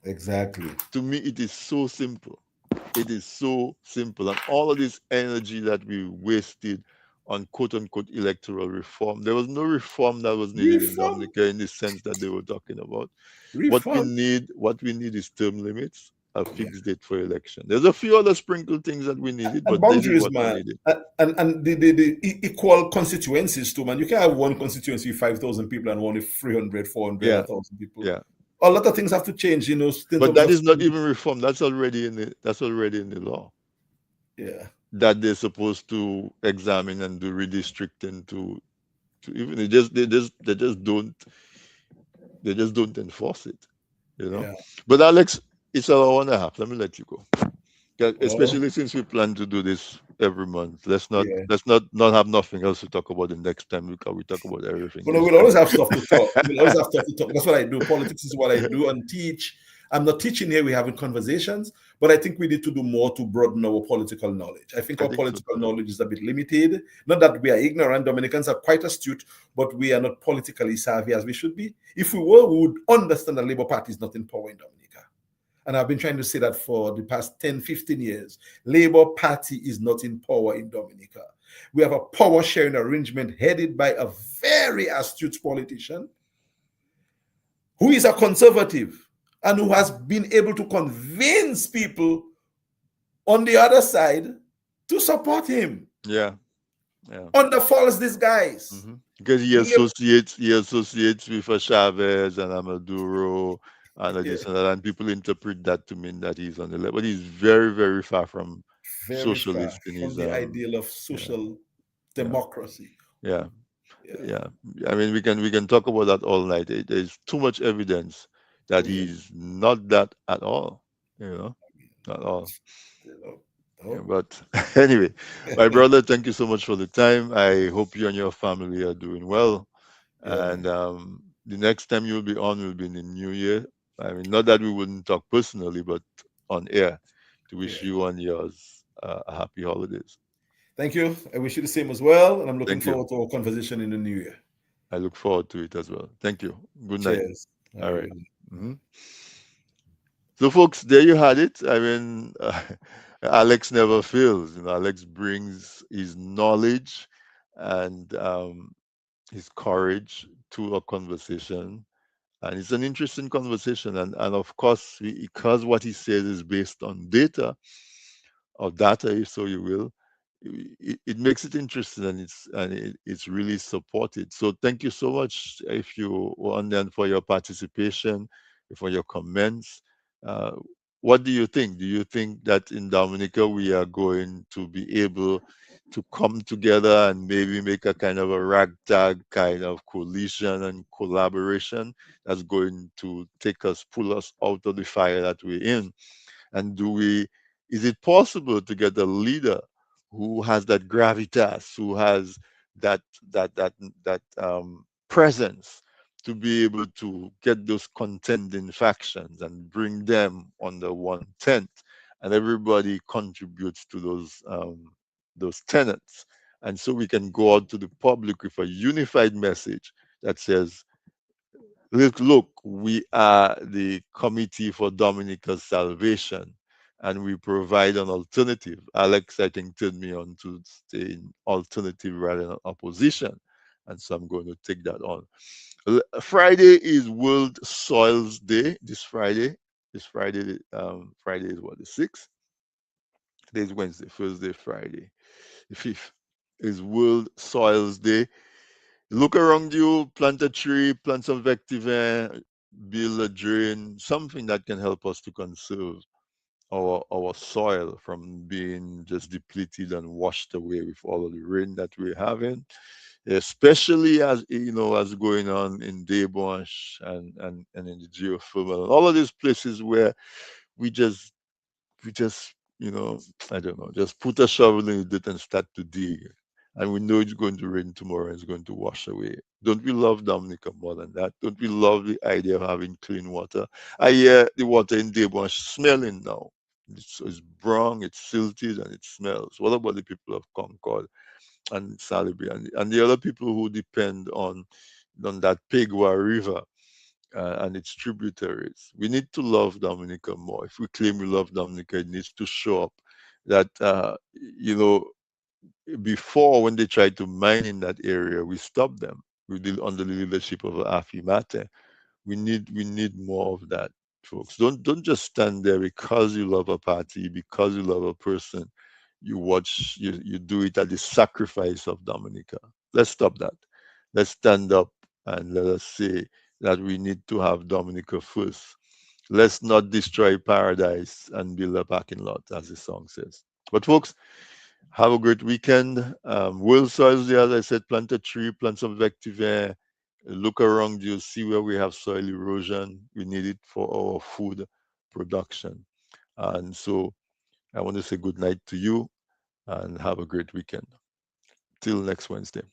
Speaker 2: exactly.
Speaker 1: To me, it is so simple. It is so simple. And all of this energy that we wasted on quote unquote electoral reform, there was no reform that was needed in
Speaker 2: Reform,
Speaker 1: Dominica in the sense that they were talking about.
Speaker 2: reform.
Speaker 1: What we need is term limits, a
Speaker 2: Yeah.
Speaker 1: fixed date for election. There's a few other sprinkle things that we needed,
Speaker 2: And
Speaker 1: but this is
Speaker 2: boundaries,
Speaker 1: what we
Speaker 2: man.
Speaker 1: needed.
Speaker 2: And the equal constituencies too, man. You can have one constituency with 5,000 people and one with 300, 400,
Speaker 1: Yeah,
Speaker 2: 1,000 people.
Speaker 1: yeah.
Speaker 2: A lot of things have to change, in
Speaker 1: But
Speaker 2: terms
Speaker 1: that
Speaker 2: of.
Speaker 1: is not even reform. That's already in the law.
Speaker 2: Yeah.
Speaker 1: That they're supposed to examine and do redistricting to even they just don't enforce it,
Speaker 2: Yeah.
Speaker 1: But Alex, it's an hour and a half. Let me let you go.
Speaker 2: Oh,
Speaker 1: Especially since we plan to do this every month. Let's not
Speaker 2: yeah.
Speaker 1: let's not not have nothing else to talk about the next time because we talk about everything
Speaker 2: But no,
Speaker 1: this
Speaker 2: we'll always
Speaker 1: time.
Speaker 2: have stuff to talk. We'll always have stuff to talk. That's what I do. Politics is what I do and teach. I'm not teaching here, we're having conversations, but I think we need to do more to broaden our political knowledge. I think
Speaker 1: I
Speaker 2: our
Speaker 1: think so
Speaker 2: political
Speaker 1: too.
Speaker 2: knowledge is a bit limited. Not that we are ignorant, Dominicans are quite astute, but we are not politically savvy as we should be. If we were, we would understand the Labour Party is not in power in Dominica. And I've been trying to say that for the past 10, 15 years. Labour Party is not in power in Dominica. We have a power sharing arrangement headed by a very astute politician who is a conservative and who has been able to convince people on the other side to support him
Speaker 1: Yeah.
Speaker 2: under false disguise.
Speaker 1: Because he associates with a Chavez and a Maduro and a
Speaker 2: Yeah,
Speaker 1: this and that, and people interpret that to mean that he's on the left, but he's very, very far from
Speaker 2: very far
Speaker 1: socialist in
Speaker 2: from
Speaker 1: his
Speaker 2: the ideal of
Speaker 1: yeah,
Speaker 2: social
Speaker 1: yeah,
Speaker 2: democracy.
Speaker 1: yeah,
Speaker 2: Yeah,
Speaker 1: yeah. I mean, we can talk about that all night. There's too much evidence that
Speaker 2: oh yeah.
Speaker 1: he's not that at all. Not all. Yeah,
Speaker 2: Oh.
Speaker 1: but anyway, my brother, thank you so much for the time. I hope you and your family are doing well.
Speaker 2: Yeah,
Speaker 1: And
Speaker 2: man.
Speaker 1: the next time you'll be on will be in the new year. I mean, not that we wouldn't talk personally, but on air to wish
Speaker 2: Yeah.
Speaker 1: you and yours a happy holidays.
Speaker 2: Thank you. I wish you the same as well. And I'm looking
Speaker 1: Thank you.
Speaker 2: forward to our conversation in the new year.
Speaker 1: I look forward to it as well. Thank you. Good night.
Speaker 2: Cheers. All
Speaker 1: All
Speaker 2: right,
Speaker 1: right.
Speaker 2: good night.
Speaker 1: Mhm. So, folks, there you had it. I mean, Alex never fails. Alex brings his knowledge and his courage to a conversation. And it's an interesting conversation. And of course, because what he says is based on data, or data, if so you will, it makes it interesting and it's really supported. So thank you so much if you want and for your participation, for your comments. Uh, what do you think? Do you think that in Dominica we are going to be able to come together and maybe make a kind of a ragtag kind of coalition and collaboration that's going to pull us out of the fire that we're in? And is it possible to get a leader who has that gravitas, who has that presence to be able to get those contending factions and bring them under one tent, and everybody contributes to those tenets, and so we can go out to the public with a unified message that says, look, we are the Committee for Dominica's Salvation, and we provide an alternative. Alex, I think, turned me on to stay in alternative rather than opposition, and so I'm going to take that on. Friday is World Soils Day. Friday is what, the 6th? Today's Wednesday, Thursday, Friday. The 5th is World Soils Day. Look around you, plant a tree, plant some vetiver, build a drain, something that can help us to conserve our soil from being just depleted and washed away with all of the rain that we're having, especially as as going on in Debonche and in the geothermal and all of these places where we just we just, I don't know, just put a shovel in the dirt and start to dig. And we know it's going to rain tomorrow and it's going to wash away. Don't we love Dominica more than that? Don't we love the idea of having clean water? I hear the water in Devon smelling now. It's brown, it's silted, and it smells. What about the people of Concord and Salisbury and the other people who depend on that Pigwa River and its tributaries? We need to love Dominica more. If we claim we love Dominica, it needs to show up that, you know, before when they tried to mine in that area, we stopped them under the leadership of Afi Mate. We need more of that, folks. Don't just stand there because you love a party, because you love a person. You do it at the sacrifice of Dominica. Let's stop that. Let's stand up and let us say that we need to have Dominica first. Let's not destroy paradise and build a parking lot, as the song says. But folks, have a great weekend. World Soils Day, as I said, plant a tree, plant some vetiver, look around you, see where we have soil erosion. We need it for our food production. And so I want to say good night to you and have a great weekend. Till next Wednesday.